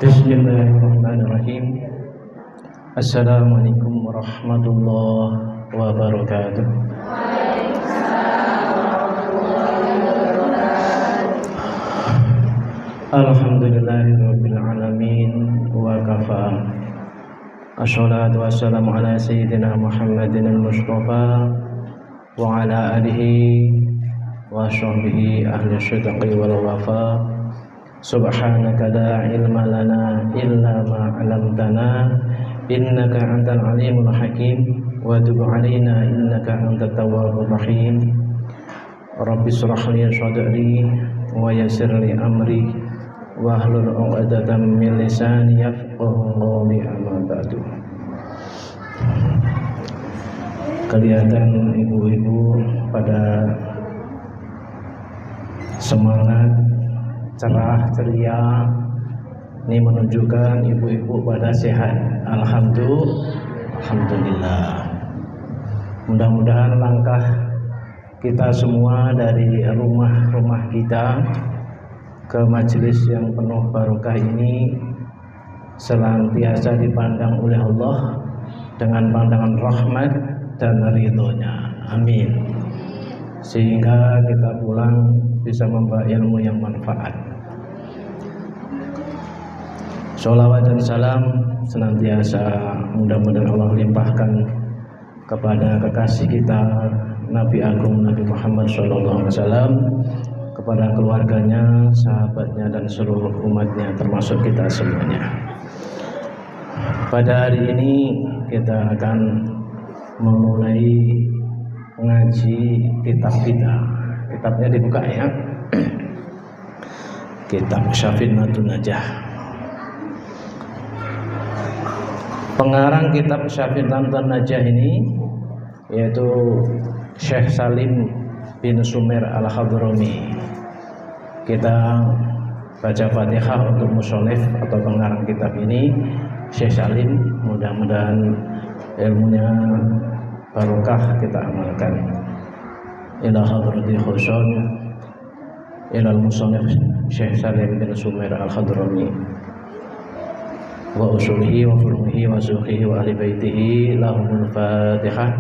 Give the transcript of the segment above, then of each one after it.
Bismillahirrahmanirrahim. Assalamualaikum warahmatullahi wabarakatuh. Alhamdulillahirabbil alamin wa kafa. Assalatu wassalamu ala sayyidina Muhammadin al-Mustafa wa ala alihi wa sahbihi ahli syadqi wal wafa. Subhanaka la ilma lana illa ma 'allamtana innaka antal alimul hakim wa tub 'alaina innaka antat tawwabur rahim. Rabbi shrah li sadri wa yassir li amri wa hlul 'uqdatam min lisani yafqahu qawli amma ba'du. Kelihatan ibu-ibu pada semangat, cerah, ceria. Ini menunjukkan ibu-ibu pada sehat. Alhamdulillah. Mudah-mudahan langkah kita semua dari rumah-rumah kita ke majelis yang penuh barokah ini senantiasa dipandang oleh Allah dengan pandangan rahmat dan ridhonya. Amin. Sehingga kita pulang bisa membawa ilmu yang manfaat. Sholawat dan salam senantiasa mudah-mudahan Allah limpahkan kepada kekasih kita Nabi Agung Nabi Muhammad SAW, kepada keluarganya, sahabatnya dan seluruh umatnya termasuk kita semuanya. Pada hari ini kita akan memulai ngaji kitab kita. Kitabnya dibuka ya. Kitab Syafinatun Najah. Pengarang kitab Syafinatun Najah ini yaitu Syekh Salim bin Sumer Al-Hadrami. Kita baca Fatihah untuk musonif atau pengarang kitab ini, Syekh Salim. Mudah-mudahan ilmunya barokah kita amalkan. Ila hadrati khusun ila al-musannif Syekh Salim bin Sumer Al-Hadrami wa usulihi wa furuhi wa zuhihi wa ahli baitihi lahumul fatihah.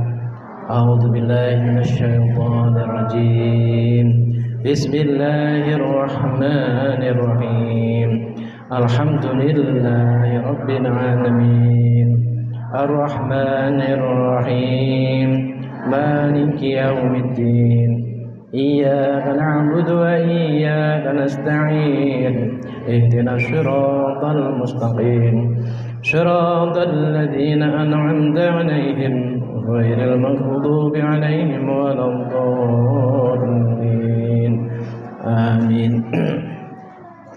A'udzu billahi minasy syaithanir rajim. Bismillahirrahmanirrahim. Alhamdulillahi rabbil alamin. Ar-Rahmanir Rahim. Maliki yaumiddin. Iyyaka na'budu wa iyyaka nasta'in. Ihdinas siratal mustaqim. Siratal ladzina an'amta 'alaihim ghairil maghdubi 'alaihim waladdallin. Amin.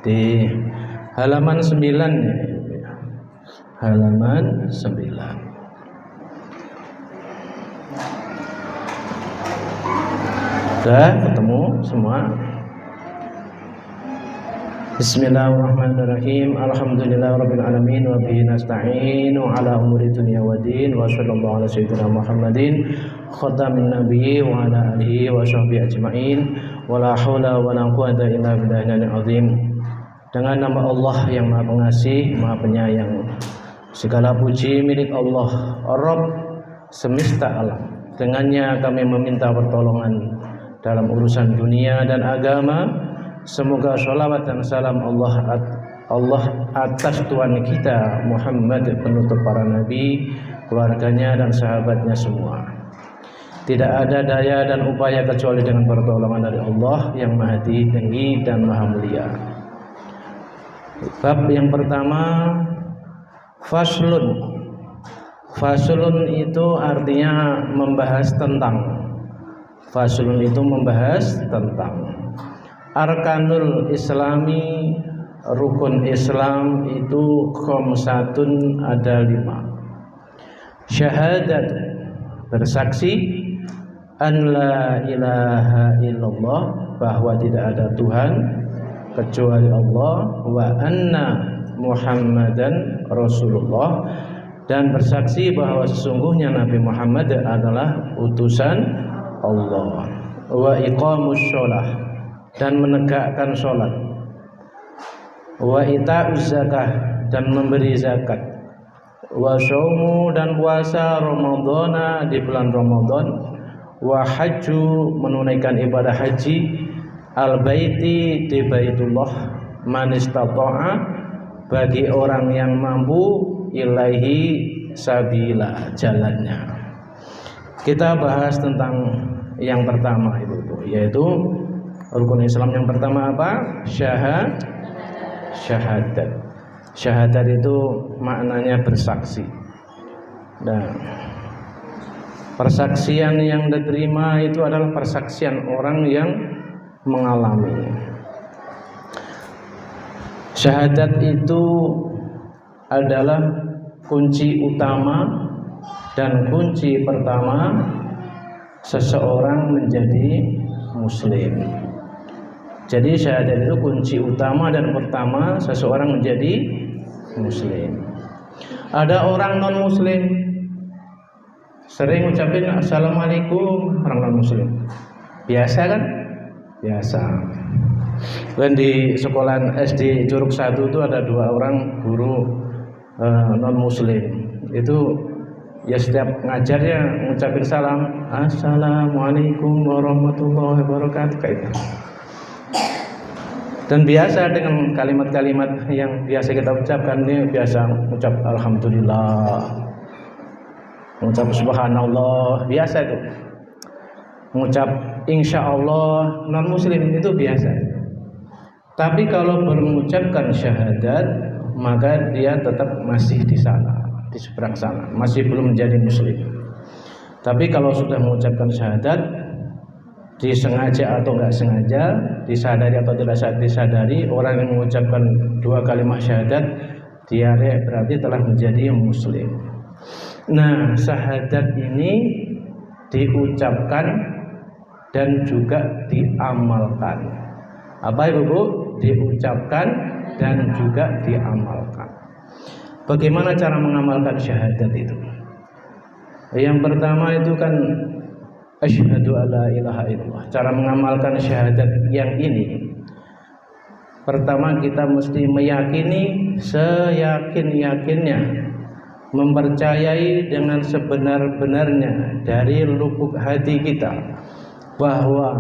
Di halaman 9 halaman 9. Sudah ketemu semua? Bismillahirrahmanirrahim. Alhamdulillahirabbil alamin wa bihi nasta'inu ala umuri dunya waddin wa sallallahu ala sayyidina Muhammadin khatamin nabiyyi wa ala alihi wa sahbihi ajmain wa la haula wa la quwwata illa billahil azim. Dengan nama Allah yang Maha Pengasih, Maha Penyayang. Segala puji milik Allah, Rabb semesta alam. Dengannya kami meminta pertolongan dalam urusan dunia dan agama. Semoga sholawat dan salam Allah atas Tuhan kita Muhammad, penutup para nabi, keluarganya dan sahabatnya semua. Tidak ada daya dan upaya kecuali dengan pertolongan dari Allah yang Maha Tinggi dan Maha Mulia. Bab yang pertama, faslun. Faslun itu artinya membahas tentang. Faslun itu membahas tentang arkanul islami, rukun Islam itu khamsatun, ada 5. Syahadat, bersaksi an la ilaha illallah, bahwa tidak ada Tuhan kecuali Allah, wa anna Muhammadan Rasulullah, dan bersaksi bahwa sesungguhnya Nabi Muhammad adalah utusan Allah, wa iqamus sholah, dan menegakkan sholat, wa ita'uz zakah, dan memberi zakat, wa syaumu dan puasa Ramadhana di bulan Ramadan, wa hajju menunaikan ibadah haji al baiti di Baitullah man istata'a bagi orang yang mampu ilaihi sabila jalannya. Kita bahas tentang yang pertama itu yaitu rukun Islam yang pertama apa? Syahadat. Syahadat itu maknanya bersaksi. Nah, persaksian yang diterima itu adalah persaksian orang yang mengalami. Syahadat itu adalah kunci utama dan kunci pertama seseorang menjadi muslim. Jadi syahadat itu kunci utama dan pertama seseorang menjadi muslim. Ada orang non muslim sering ucapin assalamualaikum, orang non muslim. Biasa kan? Biasa. Dan di sekolah SD Curug 1 itu ada 2 orang guru non muslim. Itu ya setiap ngajarnya ngucapin salam, assalamualaikum warahmatullahi wabarakatuh kayak gitu. Dan biasa dengan kalimat-kalimat yang biasa kita ucapkan, ini biasa ucap alhamdulillah, mengucap subhanallah, biasa itu. Mengucap insya Allah non muslim itu biasa. Tapi kalau mengucapkan syahadat, maka dia tetap masih di sana, di seberang sana, masih belum menjadi muslim. Tapi kalau sudah mengucapkan syahadat, disengaja atau enggak sengaja, disadari atau tidak disadari, orang yang mengucapkan 2 kalimat syahadat, dia berarti telah menjadi muslim. Nah, syahadat ini diucapkan dan juga diamalkan. Apa Ibu Bu? Diucapkan dan juga diamalkan. Bagaimana cara mengamalkan syahadat itu? Yang pertama itu kan asyhadu alla ilaha illallah. Cara mengamalkan syahadat yang ini, pertama kita mesti meyakini seyakin-yakinnya, mempercayai dengan sebenar-benarnya dari lubuk hati kita bahwa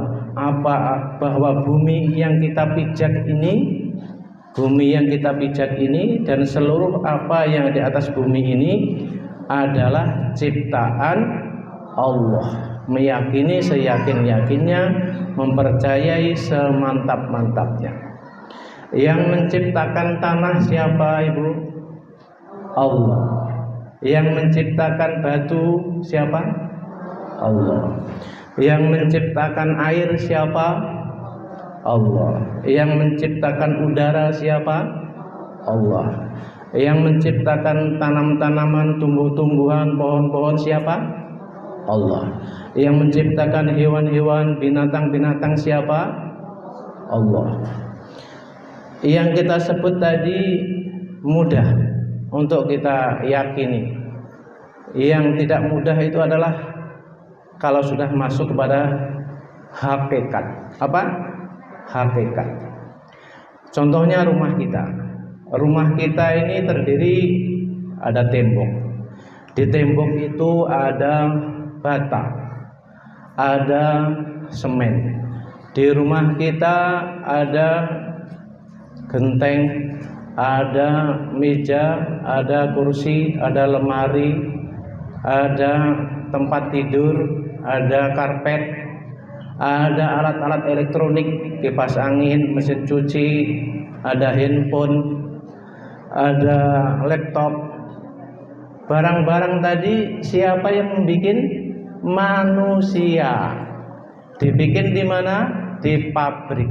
bumi yang kita pijak ini dan seluruh apa yang di atas bumi ini adalah ciptaan Allah. Meyakini seyakin-yakinnya, mempercayai semantap-mantapnya. Yang menciptakan tanah siapa Ibu? Allah. Yang menciptakan batu siapa? Allah. Yang menciptakan air siapa? Allah. Yang menciptakan udara siapa? Allah. Yang menciptakan tanam-tanaman, tumbuh-tumbuhan, pohon-pohon siapa? Allah. Yang menciptakan hewan-hewan, binatang-binatang siapa? Allah. Yang kita sebut tadi mudah untuk kita yakini. Yang tidak mudah itu adalah kalau sudah masuk kepada hakikat. Apa? Hakikat. Contohnya rumah kita. Rumah kita ini terdiri ada tembok. Di tembok itu ada bata, ada semen. Di rumah kita ada genteng, ada meja, ada kursi, ada lemari, ada tempat tidur, ada karpet, ada alat-alat elektronik, kipas angin, mesin cuci, ada handphone, ada laptop. Barang-barang tadi siapa yang membuat? Manusia. Dibikin di mana? Di pabrik.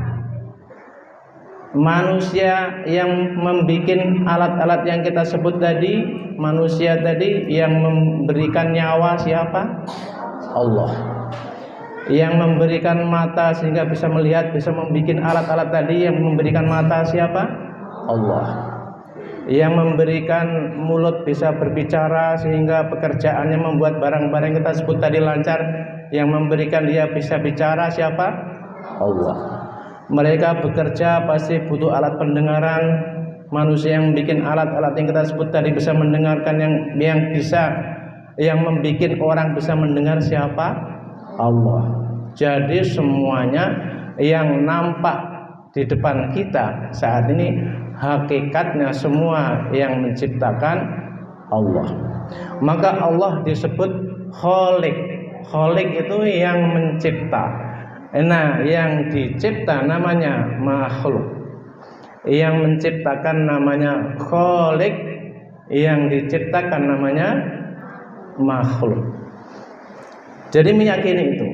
Manusia yang membuat alat-alat yang kita sebut tadi, manusia tadi yang memberikan nyawa siapa? Allah. Yang memberikan mata sehingga bisa melihat, bisa membuat alat-alat tadi yang memberikan mata siapa? Allah. Yang memberikan mulut bisa berbicara sehingga pekerjaannya membuat barang-barang yang kita sebut tadi lancar, yang memberikan dia bisa bicara siapa? Allah. Mereka bekerja pasti butuh alat pendengaran, manusia yang bikin alat-alat yang kita sebut tadi bisa mendengarkan, yang membikin orang bisa mendengar siapa? Allah. Jadi semuanya yang nampak di depan kita saat ini hakikatnya semua yang menciptakan Allah. Maka Allah disebut Khaliq. Khaliq itu yang mencipta. Nah, yang dicipta namanya makhluk. Yang menciptakan namanya Khaliq, yang diciptakan namanya makhluk. Jadi meyakini itu.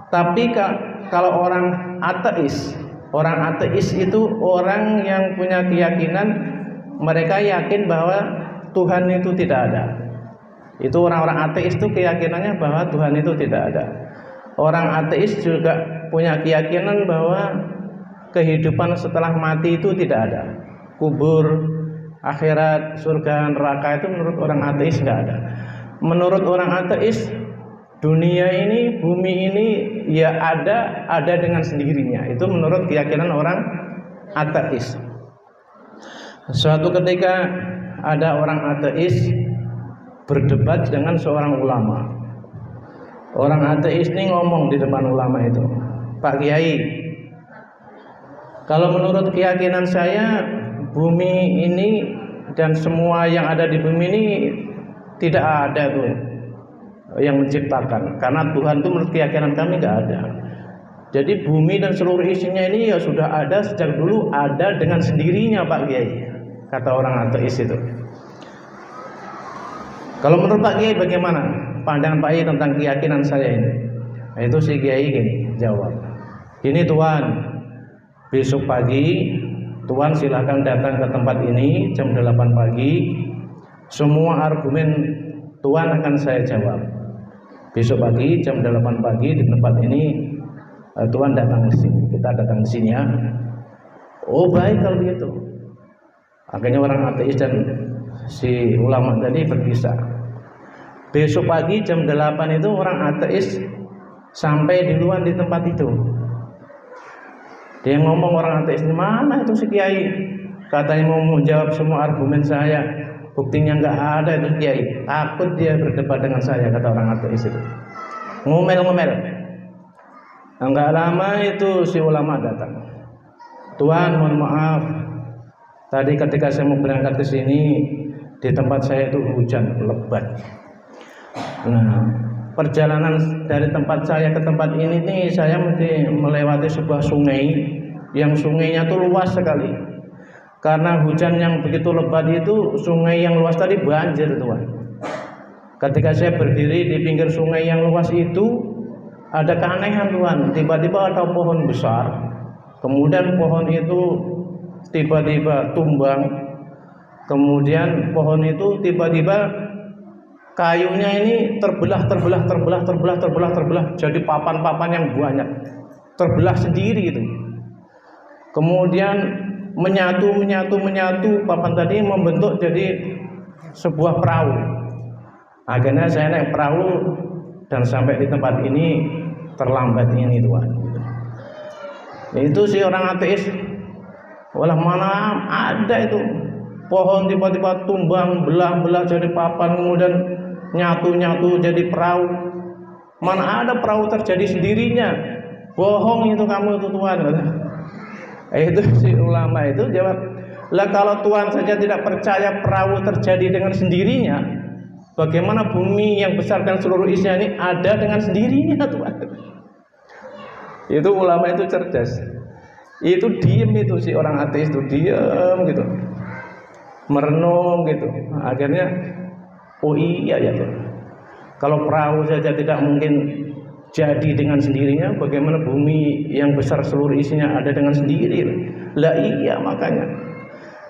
Tapi kalau orang ateis itu orang yang punya keyakinan, mereka yakin bahwa Tuhan itu tidak ada. Itu orang-orang ateis itu keyakinannya bahwa Tuhan itu tidak ada. Orang ateis juga punya keyakinan bahwa kehidupan setelah mati itu tidak ada. Kubur, akhirat, surga, neraka itu menurut orang ateis tidak ada. Menurut orang ateis, dunia ini, bumi ini ya ada dengan sendirinya. Itu menurut keyakinan orang ateis. Suatu ketika ada orang ateis berdebat dengan seorang ulama. Orang ateis ini ngomong di depan ulama itu, "Pak Kiai, kalau menurut keyakinan saya, bumi ini dan semua yang ada di bumi ini tidak ada tuh yang menciptakan, karena Tuhan itu menurut keyakinan kami tidak ada. Jadi bumi dan seluruh isinya ini ya sudah ada sejak dulu, ada dengan sendirinya Pak Kiai," kata orang ateis itu. Kalau menurut Pak Kiai bagaimana pandangan Pak Kiai tentang keyakinan saya ini? Nah, itu si Kiai gini jawab, "Ini Tuan, besok pagi Tuan silahkan datang ke tempat ini jam 8 pagi. Semua argumen Tuan akan saya jawab. Besok pagi jam 8 pagi di tempat ini, Tuan datang ke sini. Kita datang ke sini ya." Oh baik kalau begitu. Akhirnya orang ateis dan si ulama tadi berpisah. Besok pagi jam 8 itu orang ateis sampai di luar di tempat itu. Dia ngomong, orang ateis, "Mana itu si Kiai? Katanya mau menjawab semua argumen saya, buktinya nggak ada itu Kiai." Takut dia berdebat dengan saya, kata orang ateis itu. Ngomel-ngomel. Enggak lama itu si ulama datang. "Tuan, mohon maaf. Tadi ketika saya mau berangkat ke sini, di tempat saya itu hujan lebat. Nah, perjalanan dari tempat saya ke tempat ini nih, saya mesti melewati sebuah sungai yang sungainya tuh luas sekali. Karena hujan yang begitu lebat itu, sungai yang luas tadi banjir, Tuan. Ketika saya berdiri di pinggir sungai yang luas itu, ada keanehan, Tuan. Tiba-tiba ada pohon besar, kemudian pohon itu tiba-tiba tumbang, kemudian pohon itu tiba-tiba kayunya ini terbelah, jadi papan-papan yang banyak, terbelah sendiri itu. Kemudian menyatu, papan tadi membentuk jadi sebuah perahu. Akhirnya saya naik perahu dan sampai di tempat ini terlambat ini, Tuan. Itu si orang ateis, walah mana ada itu pohon tiba-tiba tumbang, belah jadi papan, kemudian nyatu jadi perahu. Mana ada perahu terjadi sendirinya? Bohong itu kamu itu, Tuan. Itu si ulama itu jawab, "Lah kalau Tuhan saja tidak percaya perahu terjadi dengan sendirinya, bagaimana bumi yang besar dan seluruh isinya ini ada dengan sendirinya, Tuan?" Itu ulama itu cerdas. Itu diem itu si orang ateis itu diem gitu, merenung gitu. Akhirnya, oh iya ya Tuhan, kalau perahu saja tidak mungkin jadi dengan sendirinya, bagaimana bumi yang besar seluruh isinya ada dengan sendiri? Lah iya, makanya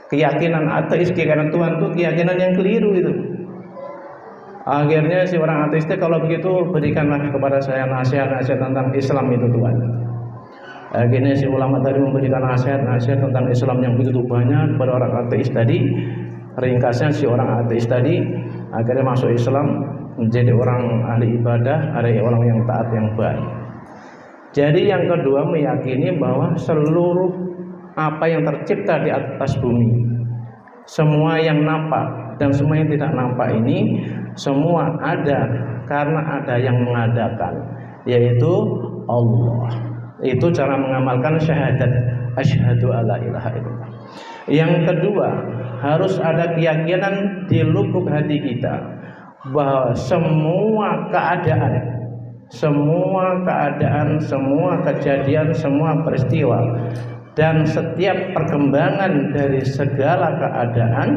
keyakinan ateis, keyakinan Tuhan itu keyakinan yang keliru itu. Akhirnya si orang ateis itu, "Kalau begitu berikanlah kepada saya nasihat-nasihat tentang Islam itu, Tuhan." Akhirnya si ulama tadi memberikan nasihat tentang Islam yang begitu banyak kepada orang ateis tadi. Ringkasnya si orang ateis tadi akhirnya masuk Islam, menjadi orang ahli ibadah, ada orang yang taat, yang baik. Jadi yang kedua, meyakini bahwa seluruh apa yang tercipta di atas bumi semua yang nampak dan semua yang tidak nampak ini semua ada karena ada yang mengadakan, yaitu Allah. Itu cara mengamalkan syahadat asyhadu alla ilaha illallah. Yang kedua, harus ada keyakinan di lubuk hati kita bahwa semua keadaan, semua kejadian, semua peristiwa dan setiap perkembangan dari segala keadaan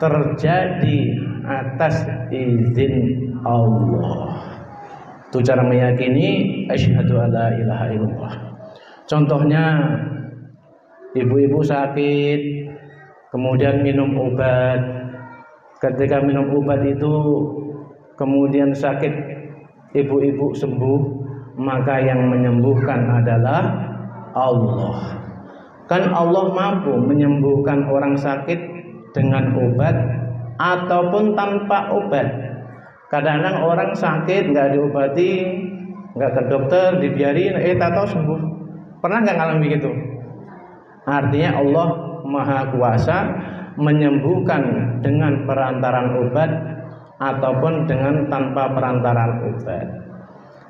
terjadi atas izin Allah. Itu cara meyakini asyhadu alla ilaha illallah. Contohnya, ibu-ibu sakit kemudian minum obat. Ketika minum obat itu kemudian sakit ibu-ibu sembuh, maka yang menyembuhkan adalah Allah. Kan Allah mampu menyembuhkan orang sakit dengan obat ataupun tanpa obat. Kadang-kadang orang sakit nggak diobati, nggak ke dokter, dibiarin, tahu sembuh. Pernah nggak ngalami gitu? Artinya Allah Maha Kuasa menyembuhkan dengan perantaran obat ataupun dengan tanpa perantaran obat.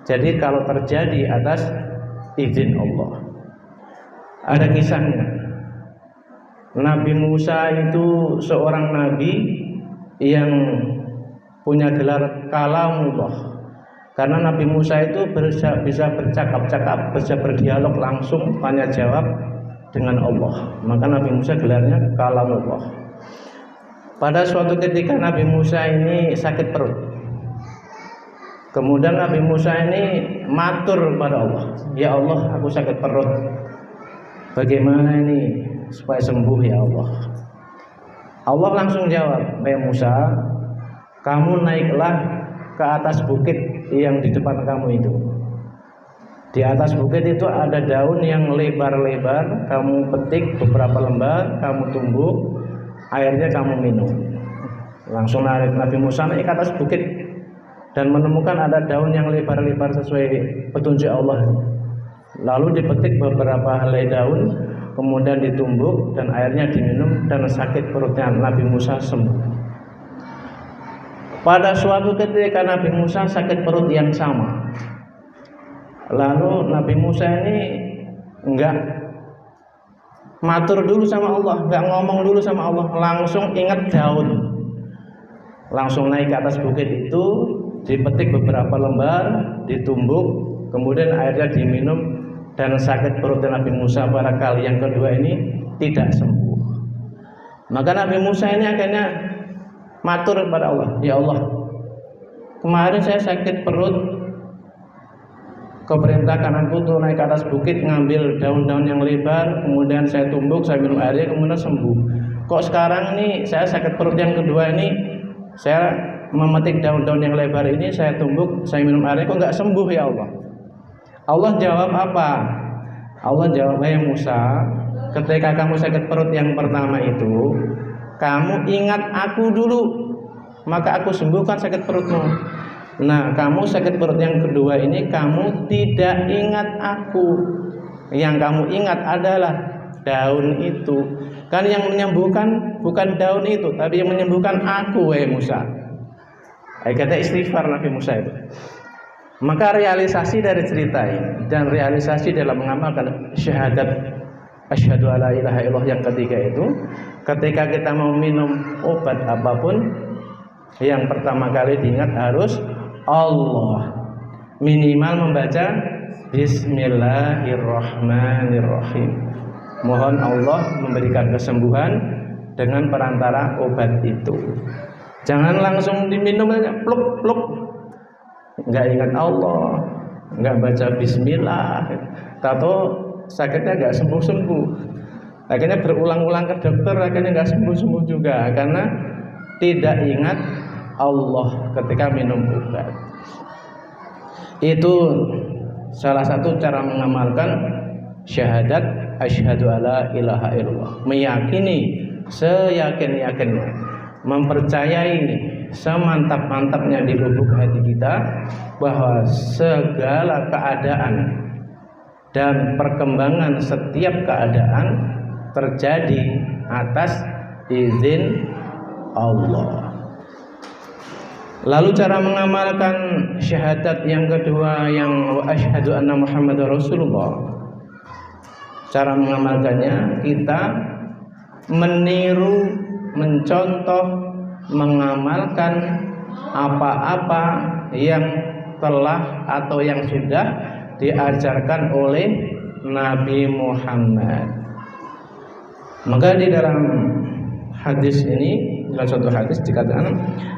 Jadi kalau terjadi atas izin Allah. Ada kisahnya. Nabi Musa itu seorang nabi yang punya gelar kalamullah. Karena Nabi Musa itu bisa bercakap-cakap, bisa berdialog langsung, tanya jawab dengan Allah. Maka Nabi Musa gelarnya kalamullah. Pada suatu ketika Nabi Musa ini sakit perut. Kemudian Nabi Musa ini matur pada Allah, "Ya Allah, aku sakit perut. Bagaimana ini supaya sembuh ya Allah?" Allah langsung jawab, "Hai Musa, kamu naiklah ke atas bukit yang di depan kamu itu. Di atas bukit itu ada daun yang lebar-lebar, kamu petik beberapa lembar, kamu tumbuk, airnya kamu minum." Langsung Nabi Musa naik ke atas bukit dan menemukan ada daun yang lebar-lebar sesuai petunjuk Allah. Lalu dipetik beberapa helai daun, kemudian ditumbuk dan airnya diminum dan sakit perutnya Nabi Musa sembuh. Pada suatu ketika Nabi Musa sakit perut yang sama. Lalu Nabi Musa ini enggak matur dulu sama Allah, enggak ngomong dulu sama Allah, langsung ingat daun. Langsung naik ke atas bukit itu, dipetik beberapa lembar, ditumbuk, kemudian airnya diminum dan sakit perut Nabi Musa pada kali yang kedua ini tidak sembuh. Maka Nabi Musa ini akhirnya matur kepada Allah, "Ya Allah, kemarin saya sakit perut, kau perintahkan aku untuk naik ke atas bukit ngambil daun-daun yang lebar, kemudian saya tumbuk, saya minum airnya, kemudian sembuh. Kok sekarang ini saya sakit perut yang kedua ini, saya memetik daun-daun yang lebar ini, saya tumbuk, saya minum airnya, kok nggak sembuh ya Allah?" Allah jawab apa? Allah jawab, "Hai Musa, ketika kamu sakit perut yang pertama itu, kamu ingat aku dulu, maka aku sembuhkan sakit perutmu. Nah, kamu sakit perut yang kedua ini, kamu tidak ingat aku. Yang kamu ingat adalah daun itu. Kan yang menyembuhkan bukan daun itu, tapi yang menyembuhkan aku, wahai Musa." Kata istighfar Nabi Musa itu. Maka realisasi dari cerita ini dan realisasi dalam mengamalkan syahadat asyhadu alla ilaha illallah yang ketiga itu, ketika kita mau minum obat apapun, yang pertama kali diingat harus Allah. Minimal membaca Bismillahirrahmanirrahim. Mohon Allah memberikan kesembuhan dengan perantara obat itu. Jangan langsung diminum aja pluk-pluk. Nggak ingat Allah, nggak baca Bismillah, atau sakitnya nggak sembuh-sembuh. Akhirnya berulang-ulang ke dokter, akhirnya nggak sembuh-sembuh juga karena tidak ingat Allah ketika minum obat. Itu salah satu cara mengamalkan syahadat asyhadu alla ilaha illallah. Meyakini seyakin-yakinnya, mempercayai semantap-mantapnya di lubuk hati kita bahwa segala keadaan dan perkembangan setiap keadaan terjadi atas izin Allah. Lalu cara mengamalkan syahadat yang kedua yang wa asyhadu anna Muhammadar Rasulullah. Cara mengamalkannya kita meniru, mencontoh, mengamalkan apa-apa yang telah atau yang sudah diajarkan oleh Nabi Muhammad. Maka di dalam hadis ini, dalam satu hadis dikatakan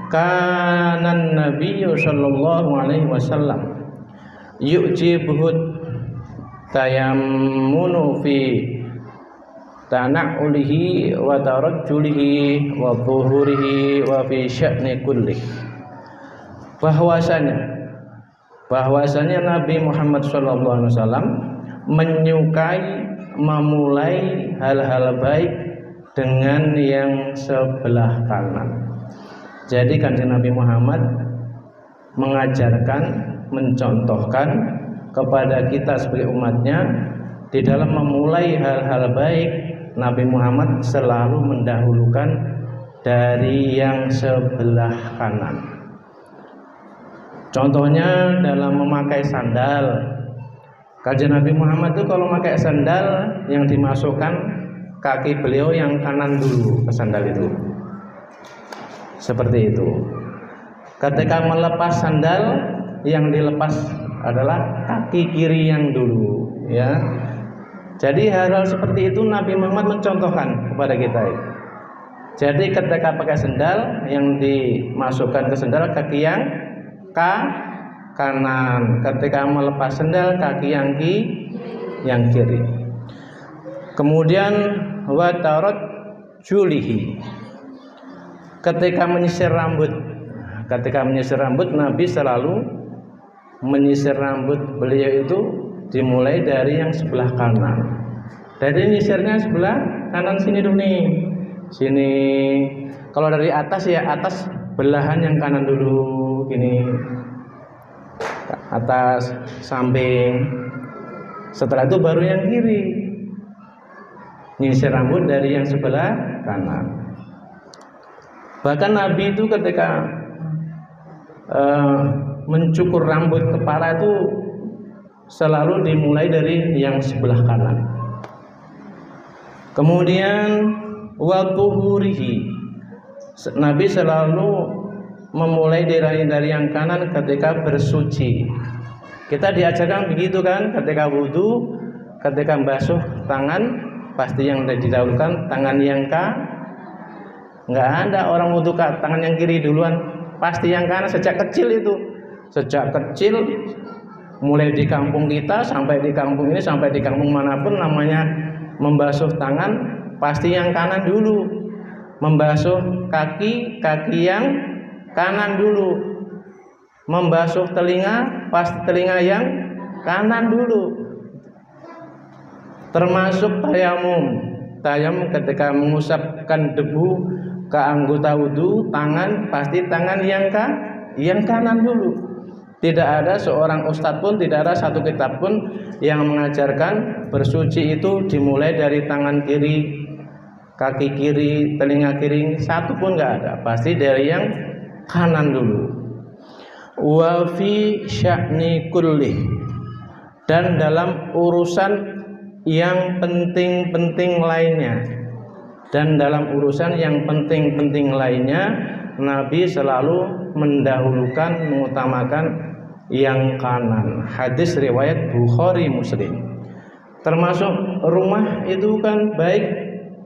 kanan Nabi sallallahu alaihi wasallam yu'jibuhut tayammunu fi tana'ulihi wa tarajjulihi wa dhuhurihi wa fi sya'ni kulli. Bahwasanya Nabi Muhammad sallallahu alaihi wasallam menyukai memulai hal-hal baik dengan yang sebelah kanan. Jadi Kanjeng Nabi Muhammad mengajarkan, mencontohkan kepada kita sebagai umatnya di dalam memulai hal-hal baik, Nabi Muhammad selalu mendahulukan dari yang sebelah kanan. Contohnya dalam memakai sandal, Kanjeng Nabi Muhammad itu kalau memakai sandal yang dimasukkan kaki beliau yang kanan dulu ke sandal itu. Seperti itu. Ketika melepas sandal, yang dilepas adalah kaki kiri yang dulu, ya. Jadi hal-hal seperti itu Nabi Muhammad mencontohkan kepada kita. Jadi ketika pakai sandal, yang dimasukkan ke sandal kaki yang kanan. Ketika melepas sandal, kaki yang kiri. Kemudian wa tarajjulihi. Ketika menyisir rambut, Nabi selalu menyisir rambut beliau itu dimulai dari yang sebelah kanan. Jadi nyisirnya sebelah kanan sini dulu nih. Sini. Kalau dari atas ya atas belahan yang kanan dulu gini. Atas, samping. Setelah itu baru yang kiri. Nyisir rambut dari yang sebelah kanan. Bahkan Nabi itu ketika mencukur rambut kepala itu selalu dimulai dari yang sebelah kanan. Kemudian wa tuhurihi, Nabi selalu memulai dari yang kanan ketika bersuci. Kita diajarkan begitu kan, ketika wudu, ketika membasuh tangan pasti yang didahulukan tangan yang nggak ada orang wudu tangan yang kiri duluan, pasti yang kanan. Sejak kecil mulai di kampung kita sampai di kampung ini sampai di kampung manapun namanya membasuh tangan pasti yang kanan dulu. Membasuh kaki yang kanan dulu. Membasuh telinga pasti telinga yang kanan dulu. Termasuk tayamum ketika mengusapkan debu ke anggota wudu, tangan pasti tangan yang kanan dulu. Tidak ada seorang ustadz pun, tidak ada satu kitab pun yang mengajarkan bersuci itu dimulai dari tangan kiri, kaki kiri, telinga kiri, satu pun nggak ada. Pasti dari yang kanan dulu. Wa fi sya'ni kulli, dan dalam urusan yang penting-penting lainnya. Dan dalam urusan yang penting-penting lainnya, Nabi selalu mendahulukan, mengutamakan yang kanan. Hadis riwayat Bukhari Muslim. Termasuk rumah itu kan baik.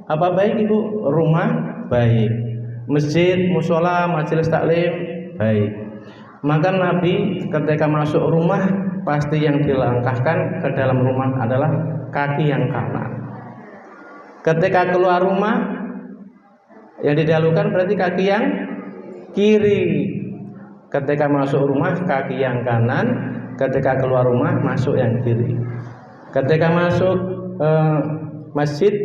Apa baik itu? Rumah baik. Masjid, musola, majelis taklim baik. Maka Nabi ketika masuk rumah pasti yang dilangkahkan ke dalam rumah adalah kaki yang kanan. Ketika keluar rumah yang didahulukan berarti kaki yang kiri. Ketika masuk rumah kaki yang kanan, ketika keluar rumah masuk yang kiri. Ketika masuk masjid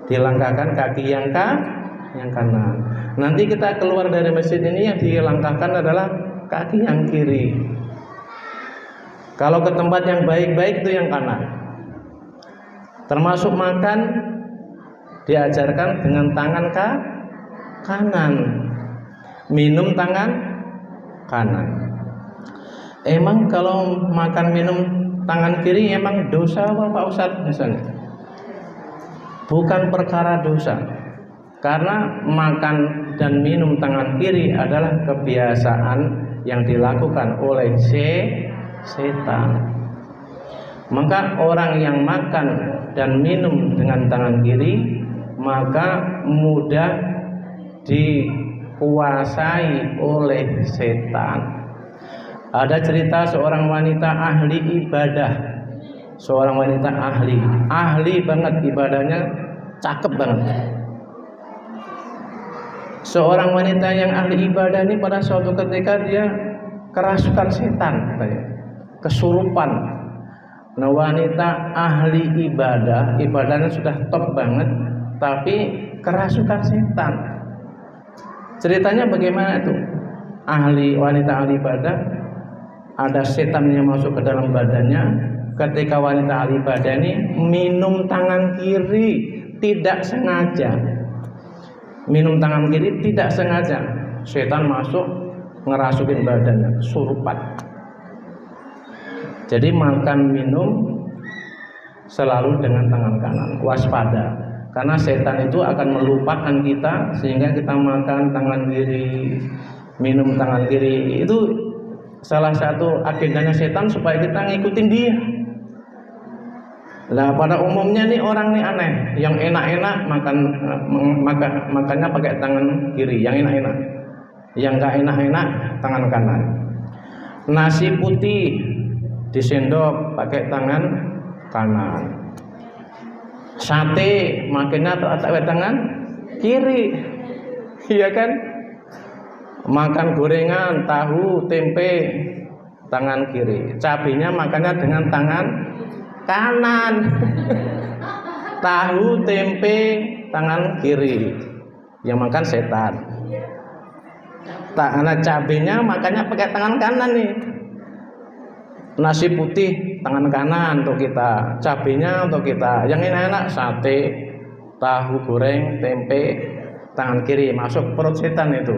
dilangkahkan kaki yang kanan. Nanti kita keluar dari masjid ini yang dilangkahkan adalah kaki yang kiri. Kalau ke tempat yang baik-baik itu yang kanan. Termasuk makan diajarkan dengan tangan kanan, minum tangan kanan. Emang kalau makan minum tangan kiri emang dosa apa Pak Ustadz misalnya? Bukan perkara dosa, karena makan dan minum tangan kiri adalah kebiasaan yang dilakukan oleh setan. Maka orang yang makan dan minum dengan tangan kiri maka mudah dikuasai oleh setan. Ada cerita seorang wanita ahli ibadah, seorang wanita ahli banget ibadahnya, cakep banget. Seorang wanita yang ahli ibadah ini pada suatu ketika dia kerasukan setan, kesurupan. Nah, wanita ahli ibadahnya sudah top banget, tapi kerasukan setan. Ceritanya bagaimana itu? Wanita ahli ibadah, ada setan yang masuk ke dalam badannya. Ketika wanita ahli ibadah ini minum tangan kiri tidak sengaja, setan masuk ngerasukin badannya, kesurupan. Jadi makan minum selalu dengan tangan kanan, waspada, karena setan itu akan melupakan kita sehingga kita makan tangan kiri, minum tangan kiri. Itu salah satu agendanya setan supaya kita ngikutin dia. Nah, pada umumnya nih orang nih aneh, yang enak-enak makannya pakai tangan kiri, yang enak-enak. Yang nggak enak-enak tangan kanan. Nasi putih disendok pakai tangan kanan. Sate makannya pakai tangan kiri, iya kan? Makan gorengan, tahu, tempe, tangan kiri. Cabenya makannya dengan tangan kanan. Tahu, tempe, tangan kiri. Yang makan setan. Karena cabenya makannya pakai tangan kanan nih. Nasi putih tangan kanan untuk kita, cabenya untuk kita. Yang enak-enak sate, tahu goreng, tempe, tangan kiri, masuk perut setan itu.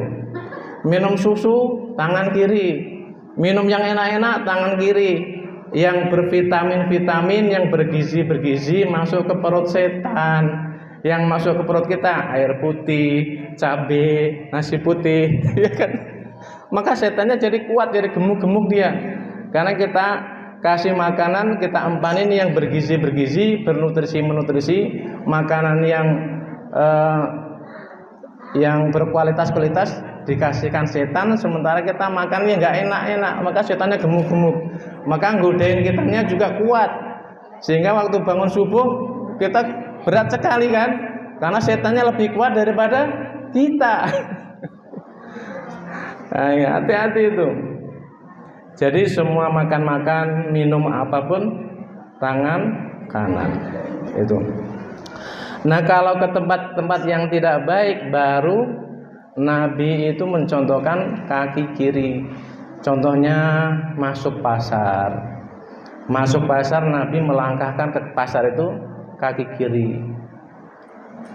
Minum susu tangan kiri, minum yang enak-enak tangan kiri, yang bervitamin-vitamin, yang bergizi masuk ke perut setan. Yang masuk ke perut kita air putih, cabai, nasi putih, ya kan? Maka setannya jadi kuat, jadi gemuk-gemuk dia, karena kita kasih makanan, kita empanin yang bergizi, bernutrisi, makanan yang berkualitas dikasihkan setan, sementara kita makannya nggak enak-enak, maka setannya gemuk-gemuk, maka nggodain kitanya juga kuat, sehingga waktu bangun subuh kita berat sekali kan, karena setannya lebih kuat daripada kita. Nah, hati-hati itu. Jadi semua makan, minum apapun tangan kanan itu. Nah, kalau ke tempat-tempat yang tidak baik, baru Nabi itu mencontohkan kaki kiri. Contohnya masuk pasar. Masuk pasar, Nabi melangkahkan ke pasar itu kaki kiri.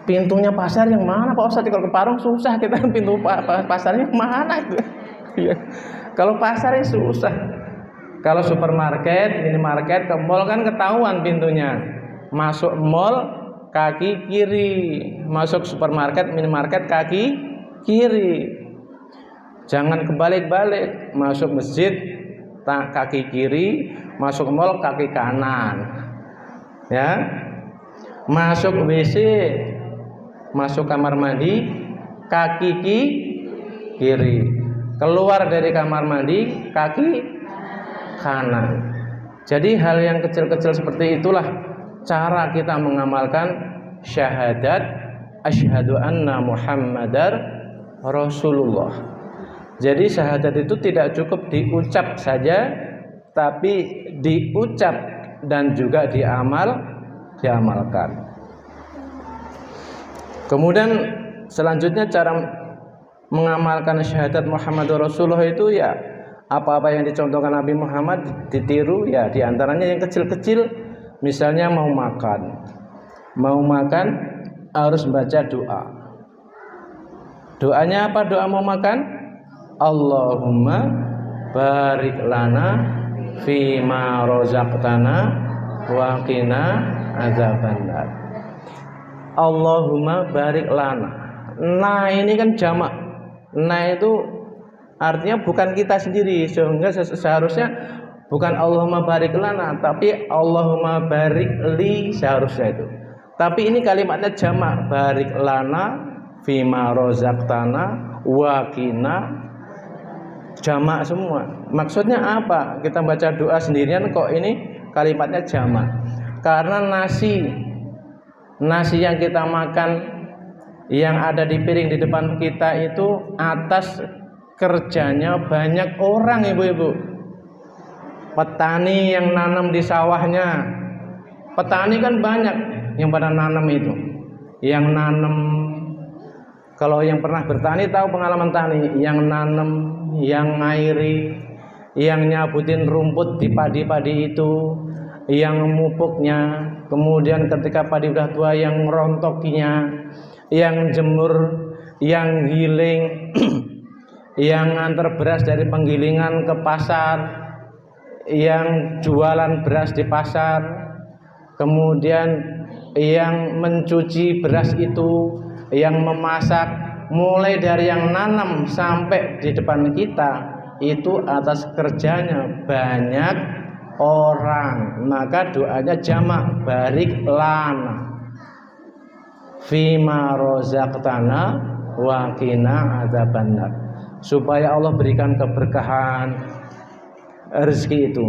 Pintunya pasar yang mana Pak Ustadz? Kalau ke Parung susah kita, pintu pasarnya mana itu? Kalau pasarnya susah. Kalau supermarket, minimarket, ke mall kan ketahuan pintunya. Masuk mall kaki kiri, masuk supermarket, minimarket kaki kiri. Jangan kebalik-balik, masuk masjid kaki kiri, masuk mall kaki kanan. Ya. Masuk WC, masuk kamar mandi kaki kiri. Keluar dari kamar mandi kaki kanan. Jadi hal yang kecil-kecil seperti itulah cara kita mengamalkan syahadat asyhadu anna Muhammadar Rasulullah. Jadi syahadat itu tidak cukup diucap saja, tapi diucap dan juga diamalkan. Kemudian selanjutnya cara mengamalkan syahadat Muhammadur Rasulullah itu ya apa-apa yang dicontohkan Nabi Muhammad ditiru, ya diantaranya yang kecil-kecil, misalnya mau makan harus baca doa. Doanya apa? Doa mau makan? Allahumma barik lana fima rozaqtana wa qina adzabannar. Allahumma barik lana. Nah, ini kan jamak. Nah, itu artinya bukan kita sendiri, sehingga seharusnya bukan Allahumma barik lana, tapi Allahumma barik li seharusnya itu. Tapi ini kalimatnya jamak, barik lana fima rozaqtana wa qina, jamak semua. Maksudnya apa? Kita baca doa sendirian kok ini kalimatnya jamak. Karena nasi yang kita makan, yang ada di piring di depan kita itu atas kerjanya banyak orang, ibu-ibu. Petani yang nanam di sawahnya. Petani kan banyak yang pada nanam itu. Yang nanam, kalau yang pernah bertani tahu pengalaman tani, yang nanam, yang ngairi, yang nyabutin rumput di padi-padi itu, yang memupuknya, kemudian ketika padi udah tua yang merontokinya, yang jemur, yang giling, yang ngantar beras dari penggilingan ke pasar, yang jualan beras di pasar, kemudian yang mencuci beras itu, yang memasak, mulai dari yang nanam sampai di depan kita itu atas kerjanya banyak orang. Maka doanya jamak, barik lana fima rozaqtana wa qina adzabannar, supaya Allah berikan keberkahan rezeki itu.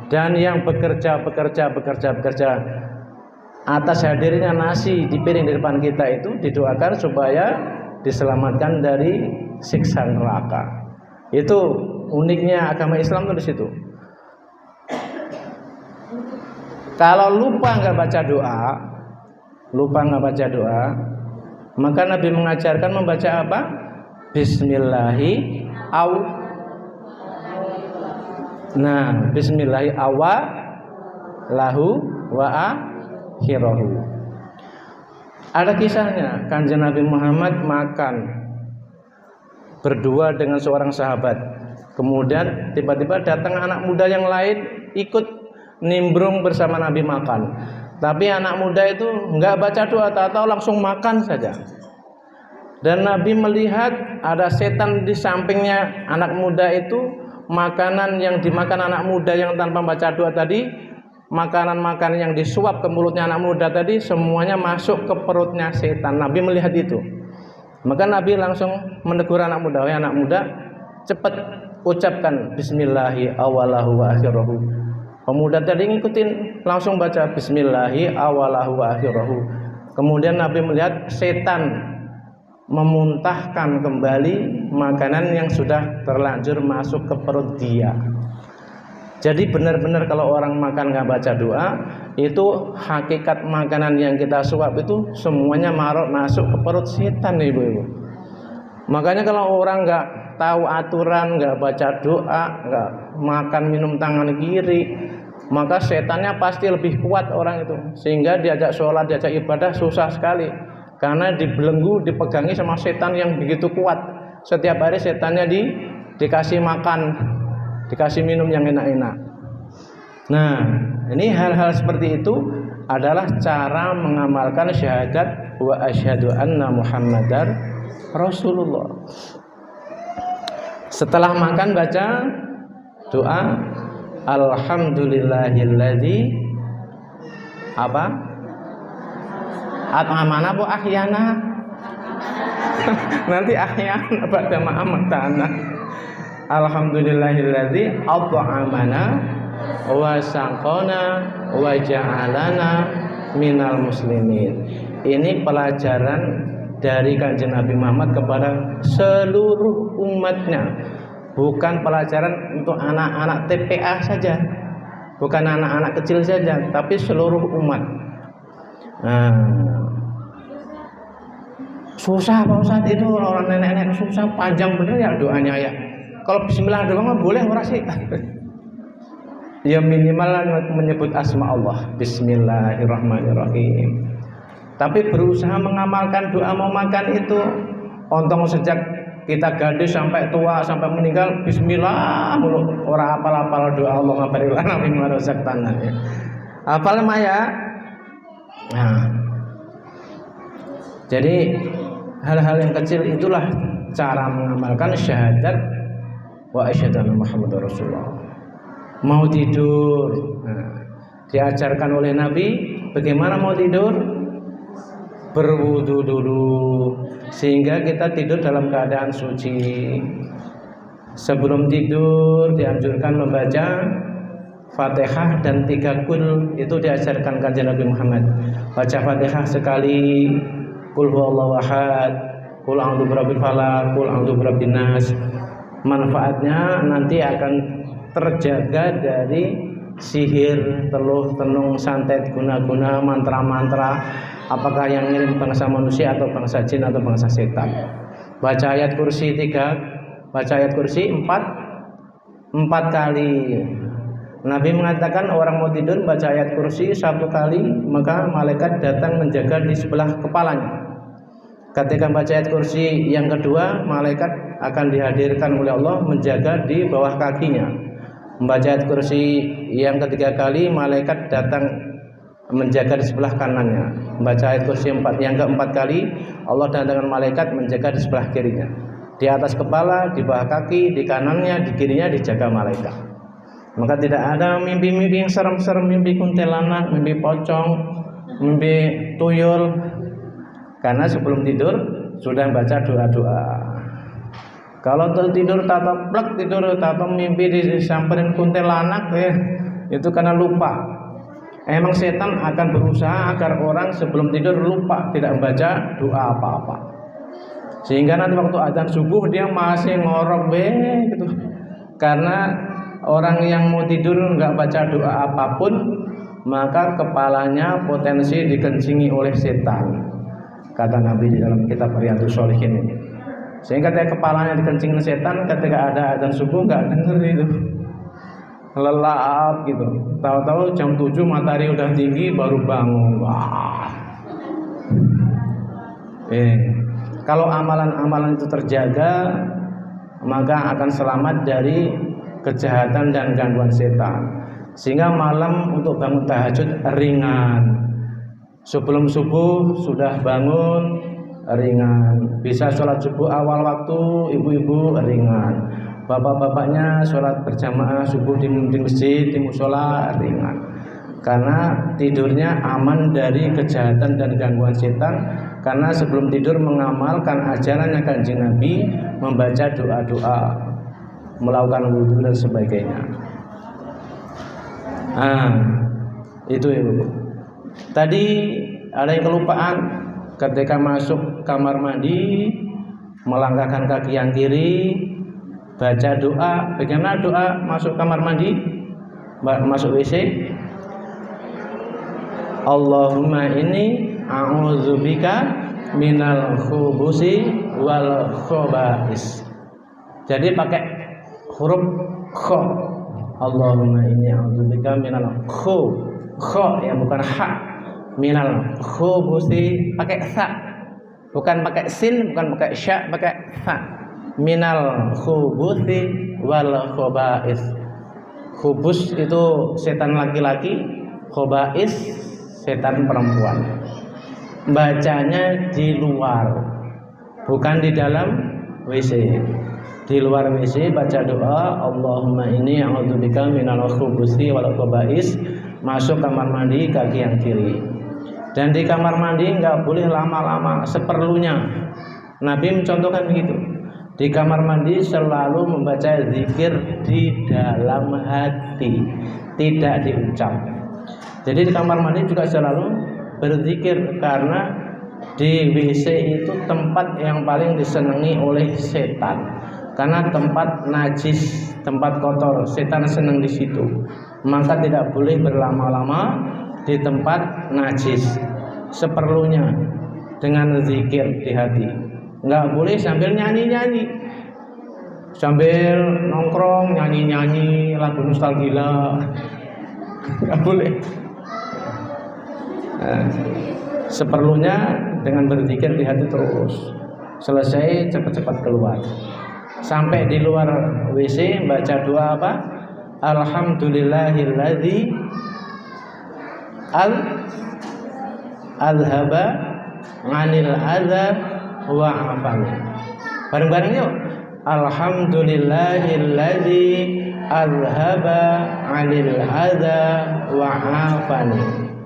Dan yang bekerja atas hadirnya nasi di piring di depan kita itu didoakan supaya diselamatkan dari siksa neraka. Itu uniknya agama Islam itu di situ. Kalau lupa nggak baca doa, maka Nabi mengajarkan membaca apa? Bismillahi awalahu wa akhirahu. Ada kisahnya, Kanjeng Nabi Muhammad makan berdua dengan seorang sahabat. Kemudian tiba-tiba datang anak muda yang lain ikut nimbrung bersama Nabi makan. Tapi anak muda itu enggak baca doa, atau langsung makan saja. Dan Nabi melihat ada setan di sampingnya anak muda itu, makanan yang dimakan anak muda yang tanpa baca doa tadi, makanan-makanan yang disuap ke mulutnya anak muda tadi, semuanya masuk ke perutnya setan. Nabi melihat itu. Maka Nabi langsung menegur anak muda, "Wahai anak muda, cepat ucapkan bismillahi awalahu wa akhirahu." Pemuda tadi ngikutin, langsung baca bismillahi awalahu wa akhirahu. Kemudian Nabi melihat setan memuntahkan kembali makanan yang sudah terlanjur masuk ke perut dia. Jadi benar-benar kalau orang makan nggak baca doa, itu hakikat makanan yang kita suap itu semuanya masuk ke perut setan, ibu-ibu. Makanya kalau orang nggak tahu aturan, nggak baca doa, nggak makan minum tangan kiri, maka setannya pasti lebih kuat orang itu, sehingga diajak sholat, diajak ibadah susah sekali, karena dibelenggu, dipegangi sama setan yang begitu kuat. Setiap hari setannya dikasih makan, dikasih minum yang enak-enak. Nah, ini hal-hal seperti itu adalah cara mengamalkan syahadat wa asyhadu anna Muhammadar Rasulullah. Setelah makan baca doa alhamdulillahilladzi apa? At'amana bu ahyana. Nanti ahyana pada ma'amatana. Alhamdulillahilladzi at'amana wa saqana wa ja'alana minal muslimin. Ini pelajaran dari Kanjeng Nabi Muhammad kepada seluruh umatnya, bukan pelajaran untuk anak-anak TPA saja, bukan anak-anak kecil saja, tapi seluruh umat. Nah, susah Pak Ustadz itu, orang nenek-nenek susah, panjang bener ya doanya ya. Kalau bismillah doang boleh ora sih? Ya minimal menyebut asma Allah, bismillahirrahmanirrahim. Tapi berusaha mengamalkan doa mau makan itu, ontong sejak kita gadis sampai tua sampai meninggal bismillah mulu, ora apal-apal doa Allah ngabari lana mimma razaqtana ya. Apal maya. Nah. Jadi hal-hal yang kecil itulah cara mengamalkan syahadat wa asyhadu anna Muhammadar Rasulullah. Mau tidur, nah, diajarkan oleh Nabi bagaimana mau tidur, berwudu dulu sehingga kita tidur dalam keadaan suci. Sebelum tidur dianjurkan membaca Fatihah dan 3 kul, itu diajarkan kanjeng Nabi Muhammad. Baca Fatihah sekali, Qul huwallahu ahad, Qul a'udzu birabbil falaq, Qul a'udzu birabbin nas. Manfaatnya nanti akan terjaga dari sihir, teluh, tenung, santet, guna-guna, mantra-mantra, apakah yang ngirim bangsa manusia atau bangsa jin atau bangsa setan. Baca ayat kursi 3, baca ayat kursi 4 kali. Nabi mengatakan orang mau tidur baca ayat kursi 1 kali, maka malaikat datang menjaga di sebelah kepalanya. Ketika baca ayat kursi yang kedua, malaikat akan dihadirkan oleh Allah menjaga di bawah kakinya. Membaca ayat kursi yang ketiga kali, malaikat datang menjaga di sebelah kanannya. Membaca ayat kursi yang keempat kali, Allah datangkan malaikat menjaga di sebelah kirinya. Di atas kepala, di bawah kaki, di kanannya, di kirinya dijaga malaikat. Maka tidak ada mimpi-mimpi yang serem-serem, mimpi kuntilanak, mimpi pocong, mimpi tuyul. Karena sebelum tidur sudah baca doa-doa. Kalau tidur plek tidur mimpi disamperin kuntilanak ya, itu karena lupa. Emang setan akan berusaha agar orang sebelum tidur lupa, tidak membaca doa apa-apa. Sehingga nanti waktu azan subuh dia masih ngorok gitu. Karena orang yang mau tidur nggak baca doa apapun, maka kepalanya potensi dikencingi oleh setan. Kata Nabi di dalam kitab Riyadhus Shalihin ini. Sehingga ketika kepalanya dikencingin setan, ketika ada azan subuh nggak denger itu, lelap gitu. Tahu-tahu jam 7 matahari udah tinggi baru bangun. Wah. Kalau amalan-amalan itu terjaga, maka akan selamat dari kejahatan dan gangguan setan. Sehingga malam untuk bangun tahajud ringan. Sebelum subuh sudah bangun ringan. Bisa sholat subuh awal waktu, ibu-ibu ringan. Bapak-bapaknya sholat berjamaah subuh di masjid, di musola ringan. Karena tidurnya aman dari kejahatan dan gangguan setan. Karena sebelum tidur mengamalkan ajarannya kanjeng Nabi, membaca doa-doa, melakukan wudhu dan sebagainya. Itu ya Bu. Tadi ada yang kelupaan ketika masuk kamar mandi, melangkahkan kaki yang kiri, baca doa. Bagaimana doa masuk kamar mandi, masuk WC? Allahumma inni a'udzubika minal khubusi wal khobais. Jadi pakai huruf kho. Allahumma inni a'udzubika minal kho ya, bukan ha. Minal khubusi pakai sa. Bukan pakai sin, bukan pakai sya, pakai sa. Minal khubusi wal khobais. Khubus itu setan laki-laki, khobais setan perempuan. Bacanya di luar, bukan di dalam WC. Di luar WC baca doa Allahumma inni a'udzubika minal khubusi wal khobais. Masuk kamar mandi kaki yang kiri. Dan di kamar mandi nggak boleh lama-lama, seperlunya. Nabi mencontohkan begitu. Di kamar mandi selalu membaca zikir di dalam hati, tidak diucap. Jadi di kamar mandi juga selalu berzikir, karena di WC itu tempat yang paling disenangi oleh setan. Karena tempat najis, tempat kotor, setan senang di situ. Maka tidak boleh berlama-lama di tempat najis. Seperlunya dengan zikir di hati. Nggak boleh sambil nyanyi-nyanyi, sambil nongkrong nyanyi-nyanyi lagu nostalgia. Nggak boleh. Seperlunya dengan berzikir di hati terus. Selesai cepat-cepat keluar. Sampai di luar WC baca doa apa? Alhamdulillahilladzi alhaba 'anil adza wa 'afani. Bareng-bareng yuk. Alhamdulillahilladzi alhaba 'anil adza wa 'afani.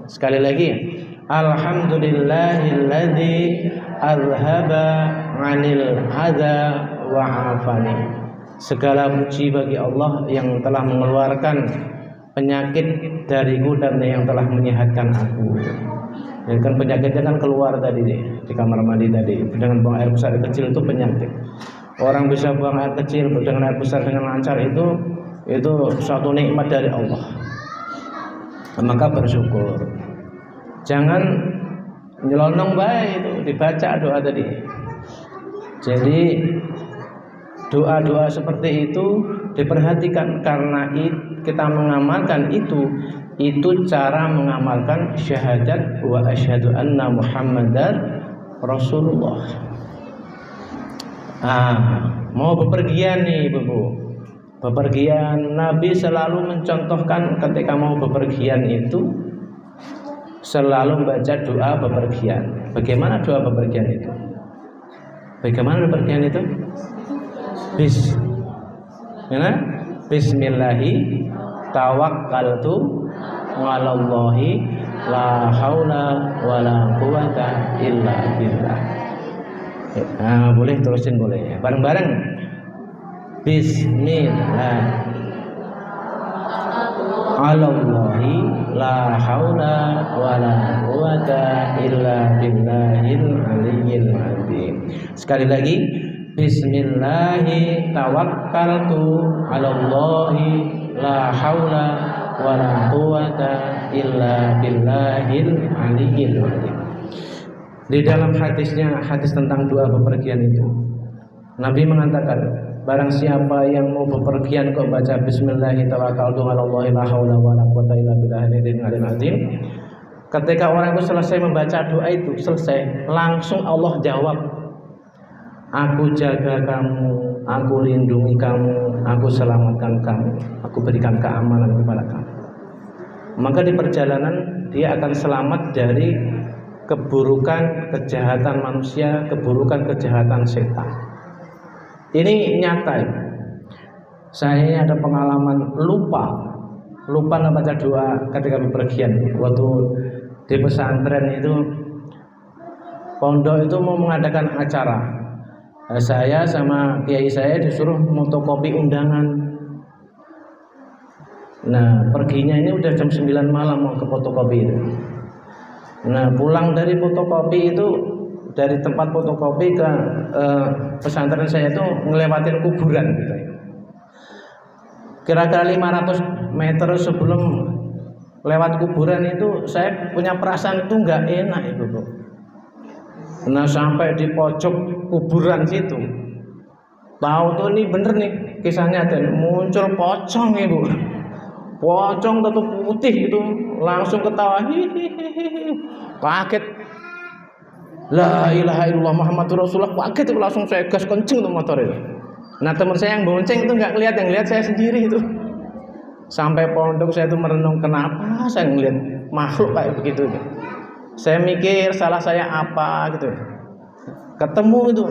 Sekali lagi. Alhamdulillahilladzi alhaba 'anil adza wa 'afani. Segala puji bagi Allah yang telah mengeluarkan penyakit dariku dan yang telah menyehatkan aku. Ya kan penyakitnya kan keluar tadi di kamar mandi tadi. Dengan buang air besar kecil itu penyakit. Orang bisa buang air kecil dengan air besar dengan lancar itu suatu nikmat dari Allah. Maka bersyukur. Jangan nyelonong baik itu dibaca doa tadi. Jadi doa-doa seperti itu diperhatikan karena kita mengamalkan itu cara mengamalkan syahadat wa asyhadu anna Muhammadar Rasulullah. Mau bepergian nih Bu. Bepergian, Nabi selalu mencontohkan ketika mau bepergian itu selalu membaca doa bepergian. Bagaimana doa bepergian itu? Bagaimana bepergian itu? Bismillahi tawakkaltu 'alallahi la haula wala quwata illa billah. Boleh terusin boleh. Bareng-bareng. Bismillah 'alallahi la haula wala quwata illa billahil aliyyil azim. Sekali lagi. Bismillahi tawakkaltu 'alallahi la haula wala quwata illa billahil aliyyil azim. Di dalam hadis tentang doa bepergian itu Nabi mengatakan, barang siapa yang mau bepergian kok baca Bismillahi tawakkaltu 'alallahi la haula wala quwata illa billahil aliyyil azim. Ketika orang itu selesai membaca doa itu, langsung Allah jawab, aku jaga kamu, aku lindungi kamu, aku selamatkan kamu, aku berikan keamanan kepada kamu. Maka di perjalanan dia akan selamat dari keburukan kejahatan manusia, keburukan kejahatan setan. Ini nyata ya. Saya ada pengalaman lupa membaca doa ketika bepergian. Waktu di pesantren itu, pondok itu mau mengadakan acara. Saya sama kiai saya disuruh fotokopi undangan. Nah, perginya ini udah jam 9 malam mau ke fotokopi itu. Nah, pulang dari fotokopi itu, dari tempat fotokopi ke pesantren saya itu ngelewatin kuburan gitu ya. Kira-kira 500 meter sebelum lewat kuburan itu saya punya perasaan itu nggak enak itu tuh. Nah, sampai di pojok kuburan situ, tahu tuh ini bener nih kisahnya, dan muncul pocong ibu, pocong tetap putih itu, langsung ketawa, hihihi, kaget, la ilaha illallah Muhammadur Rasulullah, kaget itu, langsung saya gas kenceng tuh motor itu. Nah, teman saya yang bonceng itu nggak ngeliat, yang lihat saya sendiri itu. Sampai pondok saya itu merenung, kenapa saya ngeliat makhluk kayak begitu. Saya mikir salah saya apa gitu. Ketemu itu.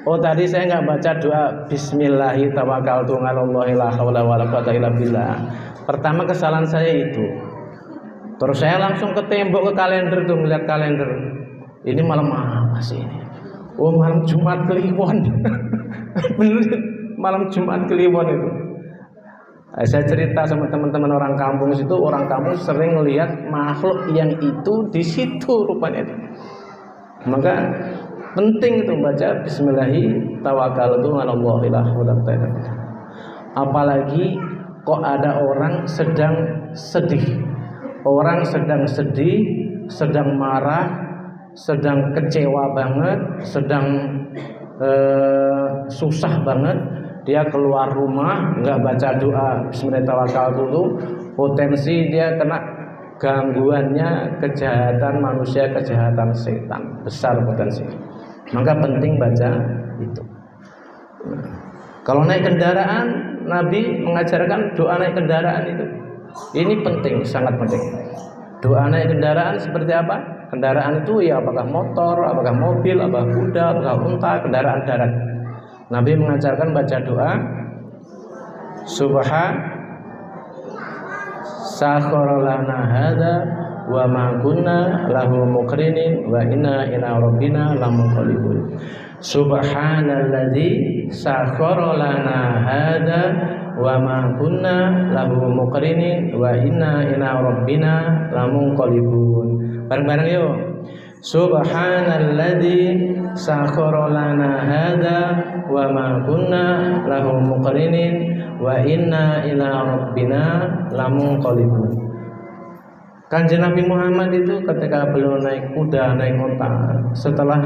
Oh, tadi saya nggak baca doa Bismillahi tawakkaltu 'alallahi la haula wala quwata illa billah. Pertama kesalahan saya itu. Terus saya langsung ke tembok, ke kalender tuh, melihat kalender. Ini malam apa sih ini? Oh, malam Jumat Kliwon. Bener, malam Jumat Kliwon itu. Saya cerita sama teman-teman orang kampung situ, orang kampung sering melihat makhluk yang itu di situ rupanya itu. Maka penting itu baca Bismillahi tawakkaltu 'alallahi la haula wala quwata illa billah. Apalagi kok ada orang sedang sedih, sedang marah, sedang kecewa banget, sedang susah banget. Dia keluar rumah nggak baca doa Bismillahirrahmanirrahim, potensi dia kena gangguannya kejahatan manusia, kejahatan setan, besar potensi. Maka penting baca itu. Nah, kalau naik kendaraan, Nabi mengajarkan doa naik kendaraan itu. Ini penting, sangat penting. Doa naik kendaraan seperti apa? Kendaraan itu ya apakah motor, apakah mobil, apakah kuda, apakah unta, kendaraan darat. Nabi mengajarkan baca doa sakhkhara lana hadza wa ma kunna lahu muqrinin wa inna ila rabbina lamunqalibun. Subhanalladzi sakhkhara lana hadza wa ma kunna lahu muqrinin wa inna ila rabbina lamunqalibun. Bareng-bareng yuk. Subhanalladzi sakhkhara lana hadza wa ma kunna lahu muqrinin wa inna ila rabbina lamunqalibun. Kanjeng Nabi Muhammad itu ketika beliau naik kuda, naik unta, setelah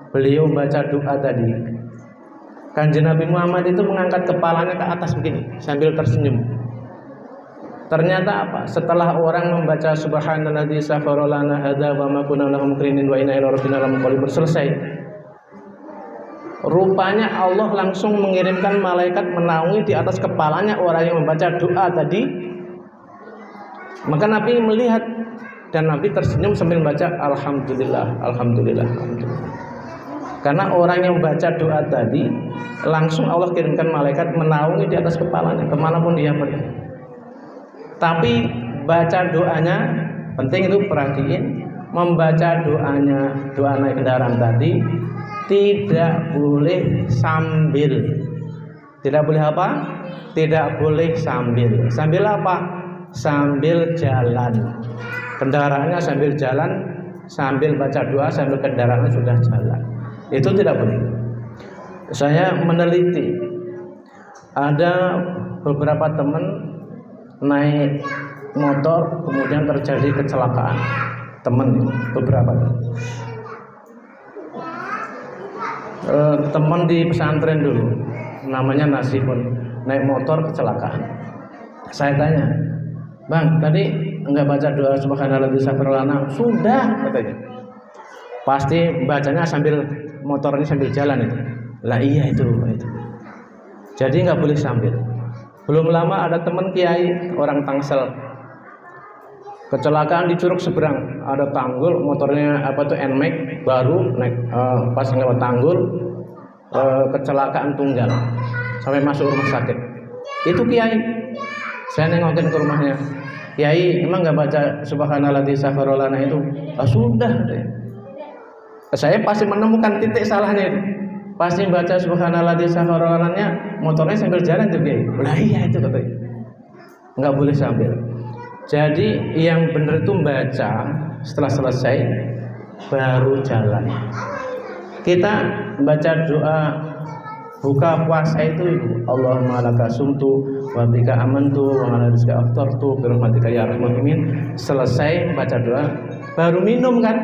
beliau baca doa tadi, Kanjeng Nabi Muhammad itu mengangkat kepalanya ke atas begini sambil tersenyum. Ternyata apa? Setelah orang membaca subhanalladzi sakhkhara lana hadza wa ma kunna lahu muqrinin wa inna ila rabbina lamunqalibun selesai, rupanya Allah langsung mengirimkan malaikat menaungi di atas kepalanya orang yang membaca doa tadi. Maka Nabi melihat dan Nabi tersenyum sambil membaca alhamdulillah, alhamdulillah, alhamdulillah. Karena orang yang membaca doa tadi langsung Allah kirimkan malaikat menaungi di atas kepalanya kemanapun dia pergi. Tapi baca doanya penting, itu perhatiin, membaca doanya, doa naik kendaraan tadi tidak boleh sambil. Tidak boleh apa? Tidak boleh sambil. Sambil apa? Sambil jalan. Kendaraannya sambil jalan, sambil baca doa, sambil kendaraannya sudah jalan. Itu tidak boleh. Saya meneliti, ada beberapa teman naik motor kemudian terjadi kecelakaan. Teman beberapa teman di pesantren dulu, namanya Nasibun, naik motor kecelakaan. Saya tanya, Bang, tadi enggak baca doa subhanalladzi sakhkhara lana? Sudah, katanya. Pasti bacanya sambil motor ini sambil jalan itu. Lah iya itu. Jadi enggak boleh sambil. Belum lama ada teman kiai orang Tangsel, kecelakaan di Curug Seberang, ada tanggul, motornya Nmax baru naik, pas lewat tanggul kecelakaan tunggal sampai masuk rumah sakit. Itu kiai. Saya nengokin ke rumahnya, Kiai emang nggak baca subhanalladzi sakhkhara lana itu? Sudah deh. Saya pasti menemukan titik salahnya itu. Pasti baca subhanalladzi sakhkhara lana, motornya sambil jalan tuh Kiai. Lah iya itu katanya. Nggak boleh sambil. Jadi yang benar itu baca setelah selesai baru jalan. Kita baca doa buka puasa itu Allahumma laka sumtu wa bika amantu wa ala rizqika aftartu bi rahmatika ya arhamar rahimin. Selesai baca doa baru minum kan?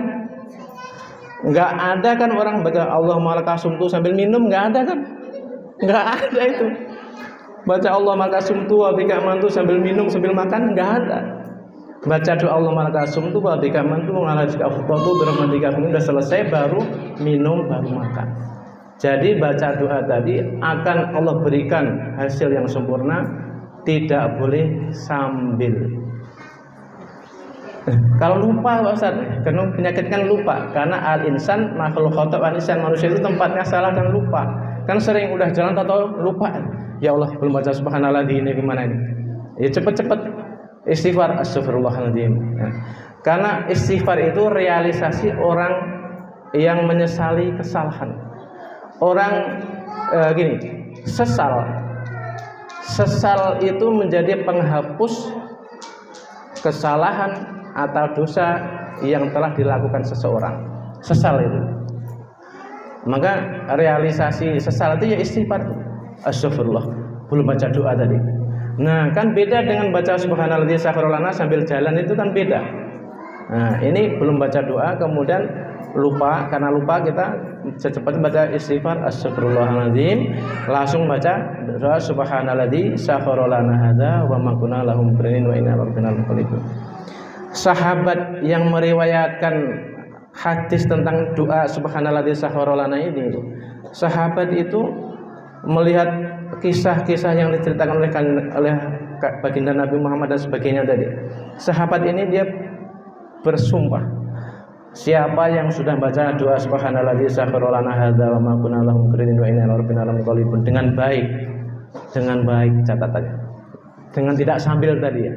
Enggak ada kan orang baca Allahumma laka sumtu sambil minum, enggak ada kan? Enggak ada itu. Baca Allahumma laka sumtu wa bika amantu sambil minum sambil makan, enggak ada. Baca doa Allahumma laka sumtu wa bika amantu wa ala rizqika aftartu bi rahmatika udah selesai baru minum baru makan. Jadi baca doa tadi akan Allah berikan hasil yang sempurna, tidak boleh sambil. Kalau lupa Pak Ustaz, karena penyakit kan lupa, karena al-insan makhluk khata' al-insan, manusia itu tempatnya salah dan lupa. Kan sering udah jalan atau lupa. Ya Allah, belum baca subhanalladzi ini gimana ini? Ya cepet-cepet istighfar, astagfirullahaladzim. Karena istighfar itu realisasi orang yang menyesali kesalahan. Orang gini, sesal itu menjadi penghapus kesalahan atau dosa yang telah dilakukan seseorang. Sesal itu. Maka realisasi sesal itu ya istighfar. Astagfirullah, belum baca doa tadi. Nah, kan beda dengan baca subhanalladzi sakhkhara lana sambil jalan, itu kan beda. Nah, ini belum baca doa kemudian lupa, karena lupa kita secepatnya baca istighfar astagfirullahaladzim, langsung baca doa subhanalladzi sakhkhara lana hadza wa ma kunna lahu muqrinin wa inna rabbina lamunqalibun. sahabat yang meriwayatkan hadis tentang doa subhanalladzi sakhkhara lana ini, sahabat itu melihat kisah-kisah yang diceritakan oleh baginda Nabi Muhammad dan sebagainya tadi. Sahabat ini dia bersumpah, siapa yang sudah baca doa subhanalladzi sakhkhara lana hadza wa ma kunna lahu muqrinin wa inna ila rabbina lamunqalibun dengan baik catatannya, dengan tidak sambil tadi ya.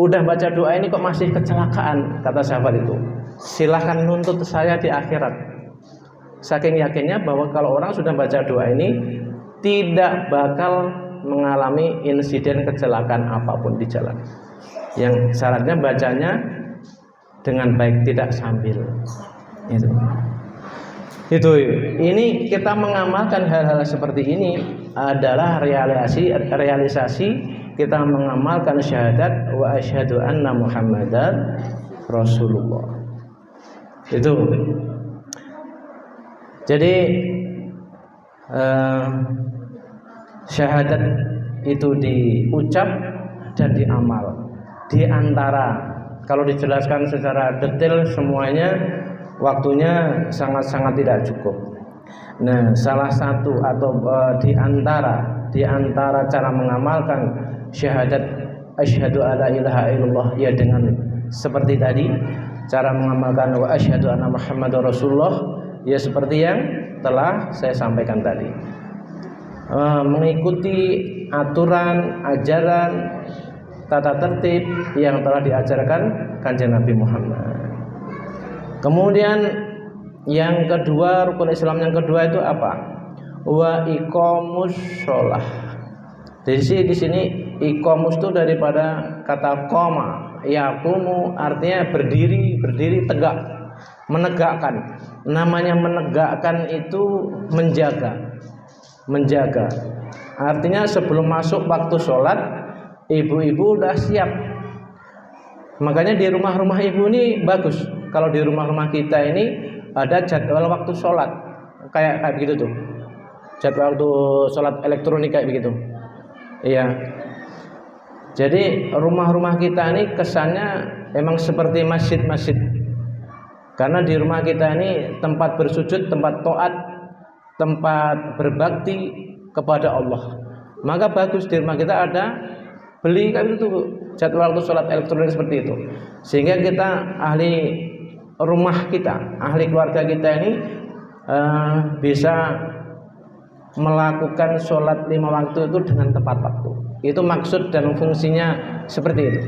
Udah baca doa ini kok masih kecelakaan, kata sahabat itu, silahkan nuntut saya di akhirat. Saking yakinnya bahwa kalau orang sudah baca doa ini tidak bakal mengalami insiden kecelakaan apapun di jalan. Yang syaratnya bacanya dengan baik, tidak sambil. Itu. Ini kita mengamalkan hal-hal seperti ini adalah realisasi kita mengamalkan syahadat wa asyhadu anna Muhammadan Rasulullah. Itu. Jadi syahadat itu diucap dan diamal. Di antara, kalau dijelaskan secara detail semuanya waktunya sangat-sangat tidak cukup. Nah, salah satu atau di antara cara mengamalkan syahadat asyhadu alla ilaha illallah ya dengan seperti tadi, cara mengamalkan wa asyhadu anna Muhammadar Rasulullah ya seperti yang telah saya sampaikan tadi. Mengikuti aturan, ajaran, tata tertib yang telah diajarkan Kanjeng Nabi Muhammad. Kemudian yang kedua, rukun Islam yang kedua itu apa? Wa iqamus shalah. Di sini iqamus itu daripada kata qoma, yaqumu artinya berdiri tegak, menegakkan. Namanya menegakkan itu menjaga. Artinya sebelum masuk waktu sholat, ibu-ibu udah siap. Makanya di rumah-rumah ibu ini bagus. Kalau di rumah-rumah kita ini ada jadwal waktu sholat kayak begitu tuh. Jadwal waktu sholat elektronik kayak begitu. Iya. Jadi rumah-rumah kita ini kesannya emang seperti masjid-masjid. Karena di rumah kita ini tempat bersujud, tempat taat, tempat berbakti kepada Allah. Maka bagus di rumah kita ada beli kan itu jadwal waktu sholat elektronik seperti itu. Sehingga kita ahli rumah kita, ahli keluarga kita ini bisa melakukan sholat 5 waktu itu dengan tepat waktu. Itu maksud dan fungsinya seperti itu.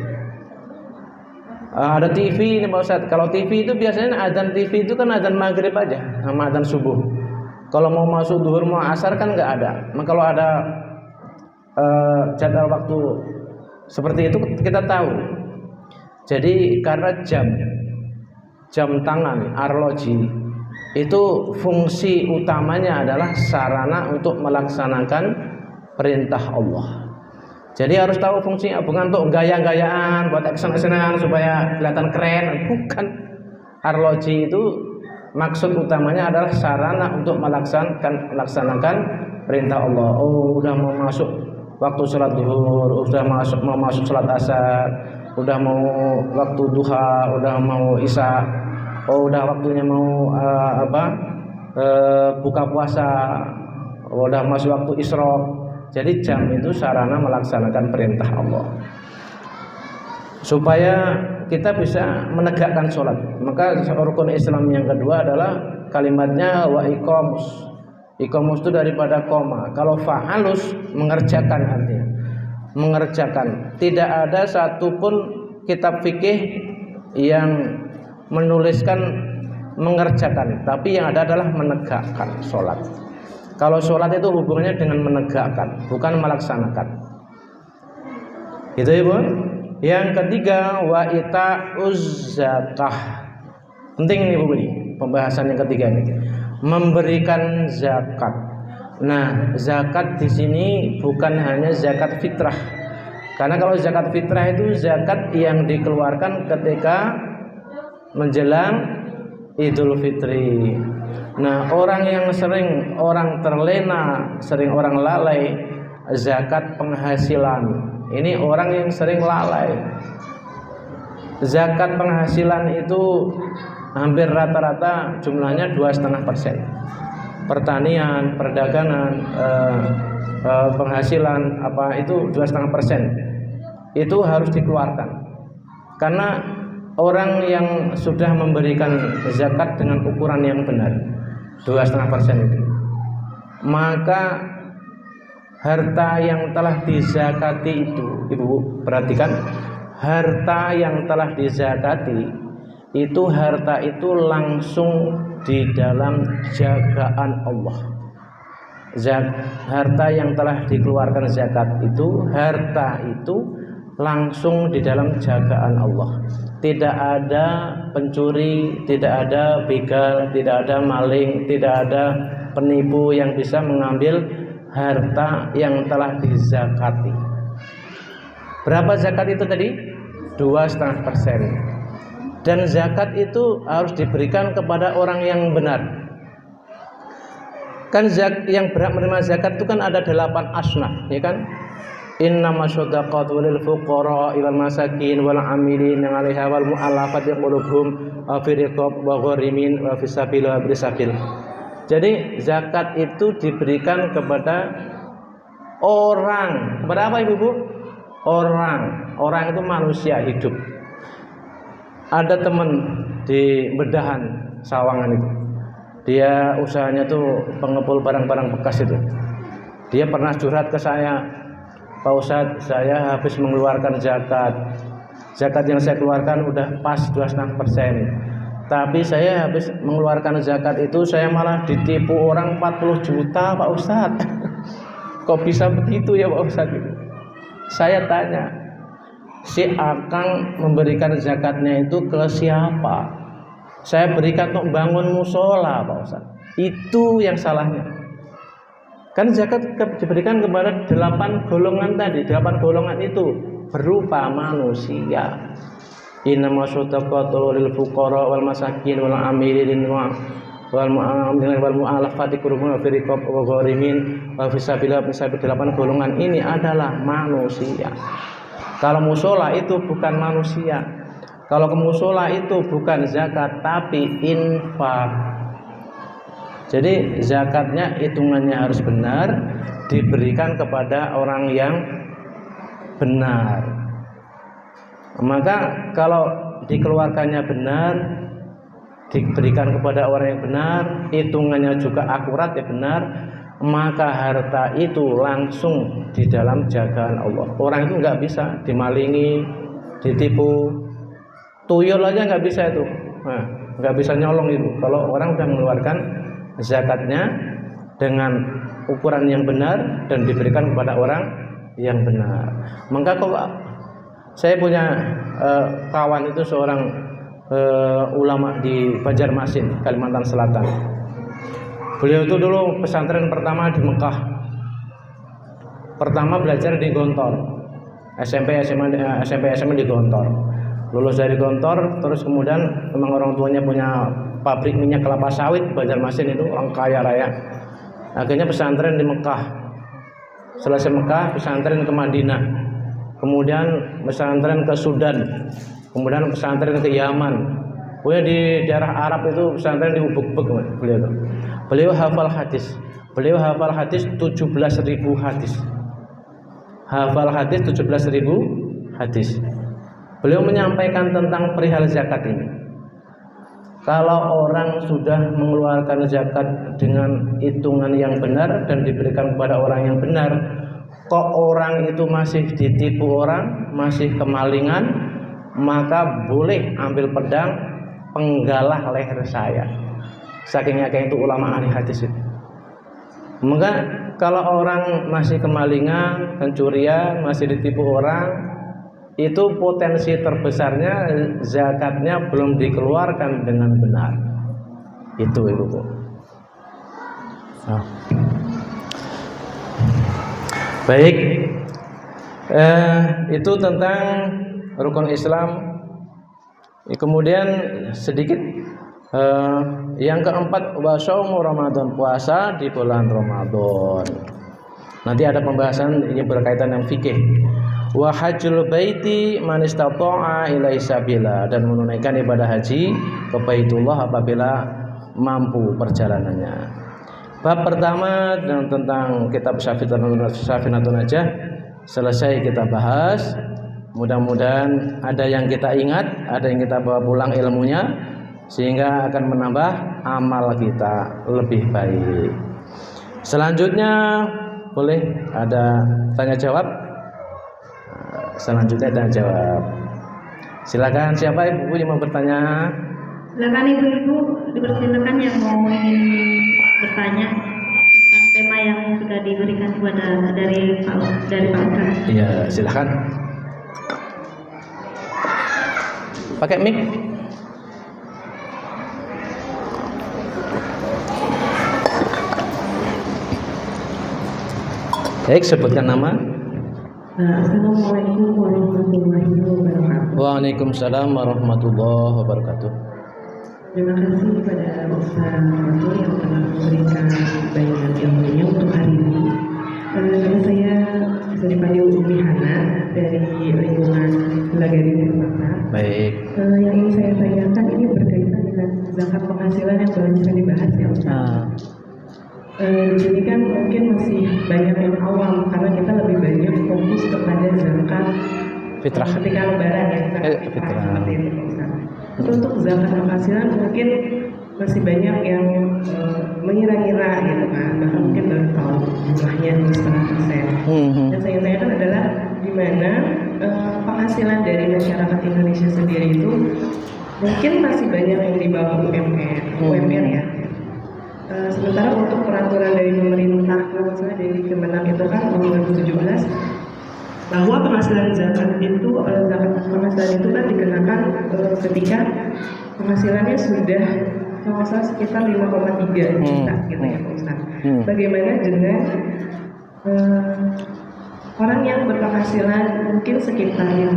Ada TV ini Pak Ustadz. Kalau TV itu biasanya azan TV itu kan azan maghrib aja sama azan subuh. Kalau mau masuk duhur mau asar kan nggak ada. Maka kalau ada jadwal waktu seperti itu kita tahu. Jadi karena jam tangan arloji itu fungsi utamanya adalah sarana untuk melaksanakan perintah Allah. Jadi harus tahu fungsinya, bukan untuk gaya-gayaan buat action-actionan supaya kelihatan keren, bukan. Arloji itu maksud utamanya adalah sarana untuk melaksanakan perintah Allah. Oh, udah mau masuk waktu sholat zuhur, udah mau masuk sholat asar, udah mau waktu duha, udah mau isya, oh udah waktunya mau buka puasa, udah masuk waktu isyraq. Jadi jam itu sarana melaksanakan perintah Allah supaya kita bisa menegakkan sholat. Maka rukun Islam yang kedua adalah kalimatnya wa iqamus. Iqamus itu daripada koma. Kalau fa'alus mengerjakan artinya. Mengerjakan. Tidak ada satupun kitab fikih yang menuliskan mengerjakan, tapi yang ada adalah menegakkan sholat. Kalau sholat itu hubungannya dengan menegakkan, bukan melaksanakan. Itu Ibu. Yang ketiga wa ita'uz zakah. Penting ini Bu ini, pembahasan yang ketiga ini. Memberikan zakat. Nah, zakat di sini bukan hanya zakat fitrah. Karena kalau zakat fitrah itu zakat yang dikeluarkan ketika menjelang Idul Fitri. Nah, orang yang sering orang terlena, sering orang lalai zakat penghasilan. Ini orang yang sering lalai. zakat penghasilan itu hampir rata-rata jumlahnya 2,5%. Pertanian, perdagangan, penghasilan apa itu 2,5%. Itu harus dikeluarkan. Karena orang yang sudah memberikan zakat dengan ukuran yang benar 2,5% itu, maka harta yang telah dizakati itu, Ibu perhatikan, harta yang telah dizakati itu, harta itu langsung di dalam jagaan Allah. Harta yang telah dikeluarkan zakat itu, harta itu langsung di dalam jagaan Allah. Tidak ada pencuri, tidak ada begal, tidak ada maling, tidak ada penipu yang bisa mengambil harta yang telah dizakati. Berapa zakat itu tadi? 2,5%. Dan zakat itu harus diberikan kepada orang yang benar. Kan yang berhak menerima zakat itu kan ada 8 asnaf, ya kan? Innamas shadaqatu lil fuqara wal masakin wal amilin 'alaiha wal mu'allafati qulubuhum wa fi riqab wa gharimin wa fi sabil wa sabil. Jadi zakat itu diberikan kepada orang. Kepada apa Ibu? Orang. Orang itu manusia hidup. Ada teman di Bedahan Sawangan itu, dia usahanya tuh pengepul barang-barang bekas itu. Dia pernah curhat ke saya, Pak Ustadz, saya habis mengeluarkan zakat. Zakat yang saya keluarkan udah pas 2,5%. Tapi saya habis mengeluarkan zakat itu, saya malah ditipu orang 40 juta Pak Ustadz. Kok bisa begitu ya Pak Ustadz? Saya tanya, si Akang memberikan zakatnya itu ke siapa? Saya berikan untuk bangun musola Pak Ustaz. Itu yang salahnya. Kan zakat diberikan kepada 8 golongan tadi. 8 golongan itu berupa manusia. Innamas shadaqatu lil fuqara wal masakin wal amilin wal mu'amilin wal mu'allafati qulubuhum fi riqab wa gharimin wa fi sabilillah. 8 golongan ini adalah manusia. Kalau musola itu bukan manusia. Kalau ke musola itu bukan zakat tapi infak. Jadi zakatnya hitungannya harus benar, diberikan kepada orang yang benar. Maka kalau dikeluarkannya benar, diberikan kepada orang yang benar, hitungannya juga akurat ya benar, maka harta itu langsung di dalam jagaan Allah. Orang itu nggak bisa dimalingi, ditipu, tuyul aja nggak bisa itu, nggak bisa nyolong itu. Kalau orang sudah mengeluarkan zakatnya dengan ukuran yang benar dan diberikan kepada orang yang benar. Maka kalau saya punya kawan itu seorang ulama di Banjarmasin, Kalimantan Selatan. Beliau itu dulu pesantren pertama di Mekah. Pertama belajar di Gontor, SMP SMA di Gontor. Lulus dari Gontor, terus kemudian memang orang tuanya punya pabrik minyak kelapa sawit di Banjarmasin, itu orang kaya raya. Akhirnya pesantren di Mekah. Selesai Mekah, pesantren ke Madinah. Kemudian pesantren ke Sudan. Kemudian pesantren ke Yaman. Pokoknya di daerah Arab itu pesantren di Ubuk-Ubuk beliau itu. Beliau hafal hadis. Beliau hafal hadis 17.000 hadis. Hafal hadis 17.000 hadis. Beliau menyampaikan tentang perihal zakat ini. Kalau orang sudah mengeluarkan zakat dengan hitungan yang benar dan diberikan kepada orang yang benar, kok orang itu masih ditipu orang, masih kemalingan, maka boleh ambil pedang, penggalah leher saya. Saking yakin itu ulama ahli hadis itu. Maka kalau orang masih kemalingan, pencurian, masih ditipu orang, itu potensi terbesarnya zakatnya belum dikeluarkan dengan benar. Itu Ibu. Baik, itu tentang rukun Islam. Kemudian sedikit yang keempat, wasaumu Ramadan, puasa di bulan Ramadan. Nanti ada pembahasan ini berkaitan dengan fikih. Wa hajjul baiti man istata'a ilaihi sabila, dan menunaikan ibadah haji ke Baitullah apabila mampu perjalanannya. Bab pertama tentang kitab Safinatun Najah selesai kita bahas. Mudah-mudahan ada yang kita ingat, ada yang kita bawa pulang ilmunya, sehingga akan menambah amal kita lebih baik. Selanjutnya boleh ada tanya jawab. Selanjutnya tanya jawab. Silakan, siapa ibu yang mau bertanya? Silakan ibu-ibu, dipersilakan yang mau ingin bertanya tentang tema yang sudah diberikan kepada dari Pak Ustaz. Iya, silakan. Pakai mic. Baik, sebutkan nama. Assalamualaikum warahmatullahi wabarakatuh. Waalaikumsalam warahmatullahi wabarakatuh. Terima kasih kepada Ustaz Fatul yang telah memberikan banyak ilmunya untuk hari ini. Saya bisa dipanggil Umi Hana dari lingkungan Lagari Makassar. Baik. Yang ingin saya tanyakan ini berkaitan dengan zakat penghasilan yang baru saja dibahas ya Ustaz. Di sini kan mungkin masih banyak yang awam karena kita lebih banyak fokus kepada zakat Fitrah. ketika lebaran ya, Fitrah. seperti itu Ustaz. Tapi untuk zakat penghasilan mungkin masih banyak yang mengira-ngira gitu kan, bahkan mungkin baru tahu jumlahnya 2,5%. Dan saya tanyakan adalah gimana penghasilan dari masyarakat Indonesia sendiri itu mungkin masih banyak yang di bawah UMR ya. Sementara untuk peraturan dari pemerintah, misalnya dari Kemenak itu kan tahun 2017 bahwa penghasilan zakat itu kan dikenakan ketika penghasilannya sudah kalau salah sekitar 5,3 juta gitu ya Pak Ustaz. Bagaimana dengan orang yang berpenghasilan mungkin sekitar 5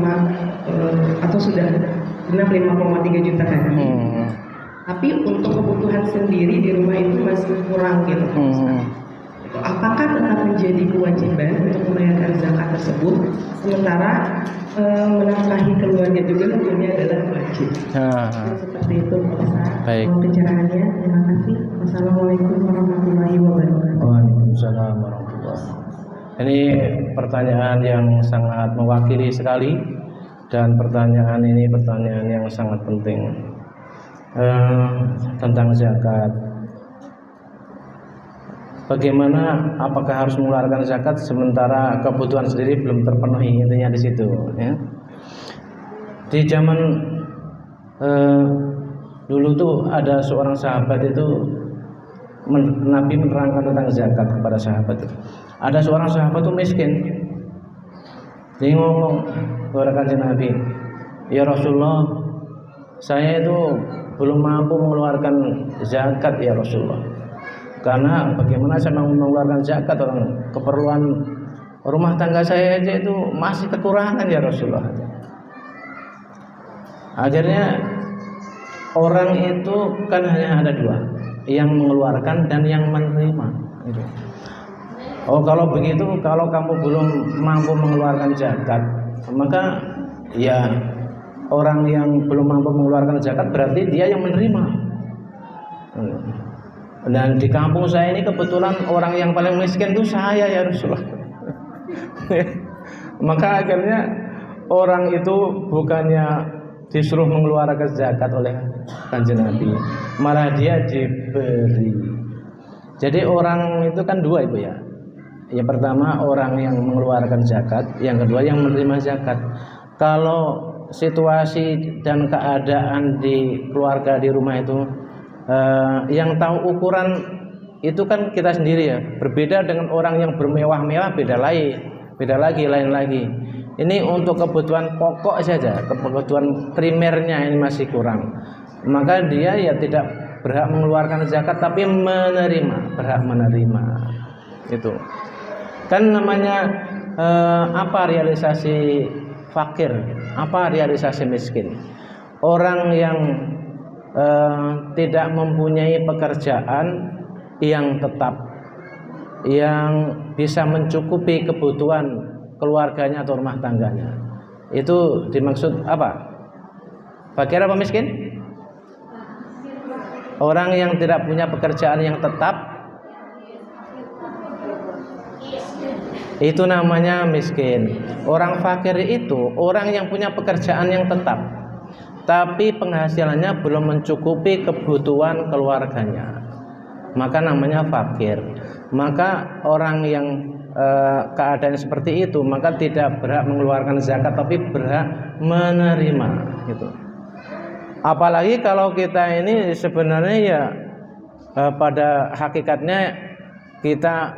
atau sudah genap 5,3 juta tadi, tapi untuk kebutuhan sendiri di rumah itu masih kurang gitu Pak Ustaz. Apakah tetap menjadi kewajiban untuk membayarkan zakat tersebut, sementara menafkahi keluarga juga tentunya adalah wajib. Seperti itu Pak Ustaz. Baik. Pencerahannya, terima kasih. Wassalamualaikum warahmatullahi wabarakatuh. Waalaikumsalam warahmatullahi wabarakatuh. Ini pertanyaan yang sangat mewakili sekali, dan pertanyaan ini pertanyaan yang sangat penting tentang zakat. Bagaimana, apakah harus mengeluarkan zakat sementara kebutuhan sendiri belum terpenuhi? Intinya di situ ya. Di zaman dulu tuh ada seorang sahabat itu, Nabi menerangkan tentang zakat kepada sahabat itu. Ada seorang sahabat itu miskin. Dia ngomong kepada kanjeng Nabi, "Ya Rasulullah, saya itu belum mampu mengeluarkan zakat ya Rasulullah. Karena bagaimana saya mau mengeluarkan zakat, orang keperluan rumah tangga saya aja itu masih kekurangan ya Rasulullah." Akhirnya orang itu kan hanya ada dua, yang mengeluarkan dan yang menerima. Oh kalau begitu, kalau kamu belum mampu mengeluarkan zakat, maka ya orang yang belum mampu mengeluarkan zakat berarti dia yang menerima. Dan di kampung saya ini kebetulan orang yang paling miskin itu saya ya Rasulullah. Maka akhirnya orang itu bukannya disuruh mengeluarkan zakat oleh kanjeng Nabi, malah dia diberi. Jadi orang itu kan dua Ibu ya. Yang pertama orang yang mengeluarkan zakat, yang kedua yang menerima zakat. Kalau situasi dan keadaan di keluarga di rumah itu yang tahu ukuran itu kan kita sendiri ya. Berbeda dengan orang yang bermewah-mewah, beda lagi lain lagi. Ini untuk kebutuhan pokok saja, kebutuhan primernya ini masih kurang. Maka dia ya tidak berhak mengeluarkan zakat, tapi berhak menerima. Itu kan namanya apa realisasi fakir, apa realisasi miskin. Orang yang tidak mempunyai pekerjaan yang tetap, yang bisa mencukupi kebutuhan keluarganya atau rumah tangganya. Itu dimaksud apa? Fakir apa miskin? Orang yang tidak punya pekerjaan yang tetap, itu namanya miskin. Orang fakir itu orang yang punya pekerjaan yang tetap, tapi penghasilannya belum mencukupi kebutuhan keluarganya, maka namanya fakir. Maka orang yang keadaan seperti itu maka tidak berhak mengeluarkan zakat, tapi berhak menerima gitu. Apalagi kalau kita ini sebenarnya ya pada hakikatnya kita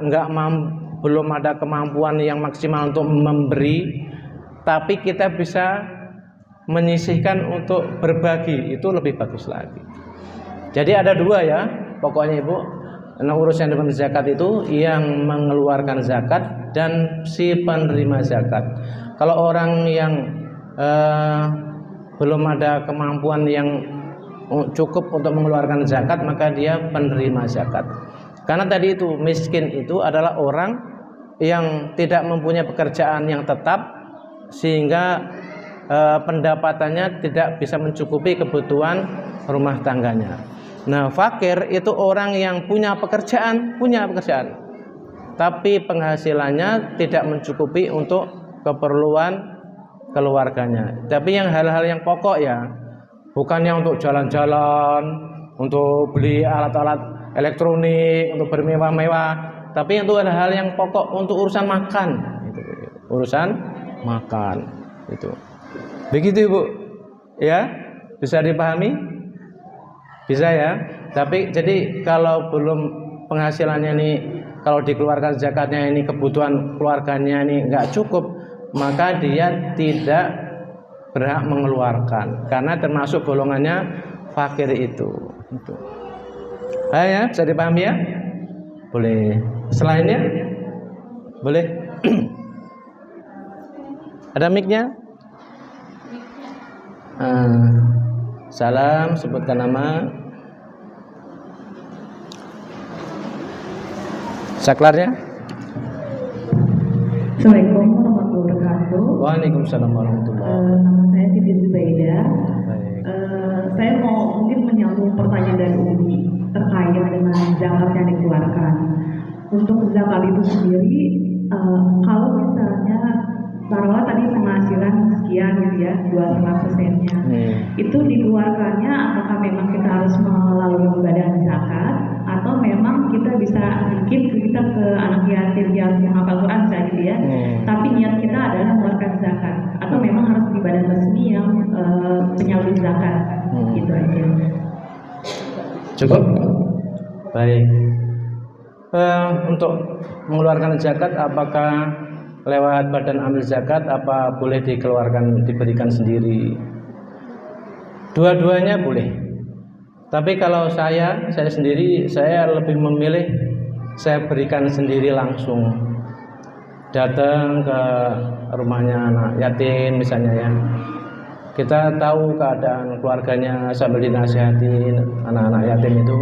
belum ada kemampuan yang maksimal untuk memberi, tapi kita bisa menyisihkan untuk berbagi, itu lebih bagus lagi. Jadi ada dua ya pokoknya Ibu, urusan dengan zakat itu yang mengeluarkan zakat dan si penerima zakat. Kalau orang yang belum ada kemampuan yang cukup untuk mengeluarkan zakat, maka dia penerima zakat. Karena tadi itu miskin itu adalah orang yang tidak mempunyai pekerjaan yang tetap, sehingga pendapatannya tidak bisa mencukupi kebutuhan rumah tangganya. Nah, fakir itu orang yang punya pekerjaan, tapi penghasilannya tidak mencukupi untuk keperluan keluarganya. Tapi yang hal-hal yang pokok ya, bukannya untuk jalan-jalan, untuk beli alat-alat elektronik, untuk bermewah-mewah, tapi itu hal-hal yang pokok untuk urusan makan, urusan makan itu. Begitu Ibu, ya, bisa dipahami? Bisa ya. Tapi jadi kalau belum penghasilannya ini, kalau dikeluarkan zakatnya ini kebutuhan keluarganya ini nggak cukup, maka dia tidak berhak mengeluarkan, karena termasuk golongannya fakir itu. Ya, bisa dipahami ya? Boleh. Selainnya? Boleh. Ada mic-nya? Salam, sebutkan nama. Saklarnya? Assalamualaikum warahmatullahi wabarakatuh. Waalaikumsalam warahmatullahi wabarakatuh. Nama saya Siti Zubaida. Saya mau mungkin menyambung pertanyaan dari Umi terkait dengan zakat yang dikeluarkan. Untuk zakat itu sendiri, kalau misalnya taruhlah tadi penghasilan sekian gitu ya, 2,5%-nya, itu dikeluarkannya apakah memang kita harus melalui badan zakat, atau memang kita bisa mungkin kita ke anak yatim yang menghafal Quran saja gitu ya, tapi niat kita adalah mengeluarkan zakat, atau memang harus di badan resmi yang penyalur zakat, gitu aja. Cukup? Baik. Untuk mengeluarkan zakat, apakah lewat badan amil zakat, apa boleh dikeluarkan, diberikan sendiri? Dua-duanya boleh. Tapi kalau saya sendiri, saya lebih memilih saya berikan sendiri langsung. Datang ke rumahnya anak yatim misalnya ya. Kita tahu keadaan keluarganya sambil dinasihatin anak-anak yatim itu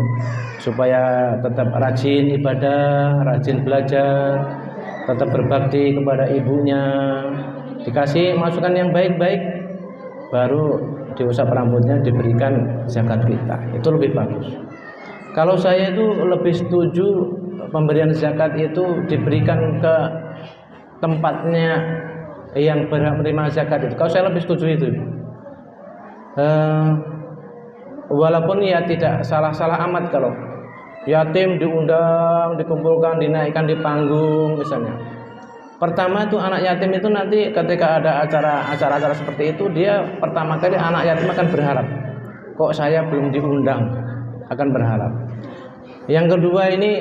supaya tetap rajin ibadah, rajin belajar, tetap berbakti kepada ibunya, dikasih masukan yang baik-baik, baru diusap rambutnya, diberikan zakat kita. Itu lebih bagus. Kalau saya itu lebih setuju pemberian zakat itu diberikan ke tempatnya yang berhak menerima zakat itu. Kalau saya lebih setuju itu. Walaupun ya tidak salah-salah amat kalau yatim diundang, dikumpulkan, dinaikkan di panggung misalnya. Pertama itu anak yatim itu nanti ketika ada acara-acara seperti itu, dia pertama kali anak yatim akan berharap, kok saya belum diundang, akan berharap. Yang kedua ini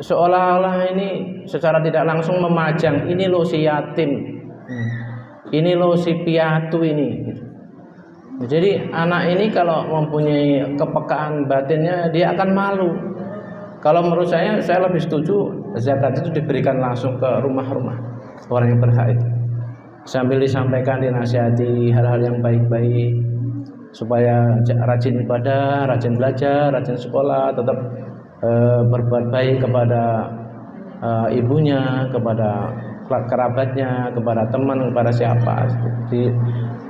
seolah-olah ini secara tidak langsung memajang, ini loh si yatim, ini loh si piatu ini. Jadi anak ini kalau mempunyai kepekaan batinnya, dia akan malu. Kalau menurut saya lebih setuju zakat itu diberikan langsung ke rumah-rumah orang yang berhak itu, sambil disampaikan, dinasihati hal-hal yang baik-baik supaya rajin ibadah, rajin belajar, rajin sekolah, tetap berbuat baik kepada ibunya, kepada kerabatnya, kepada teman, kepada siapa,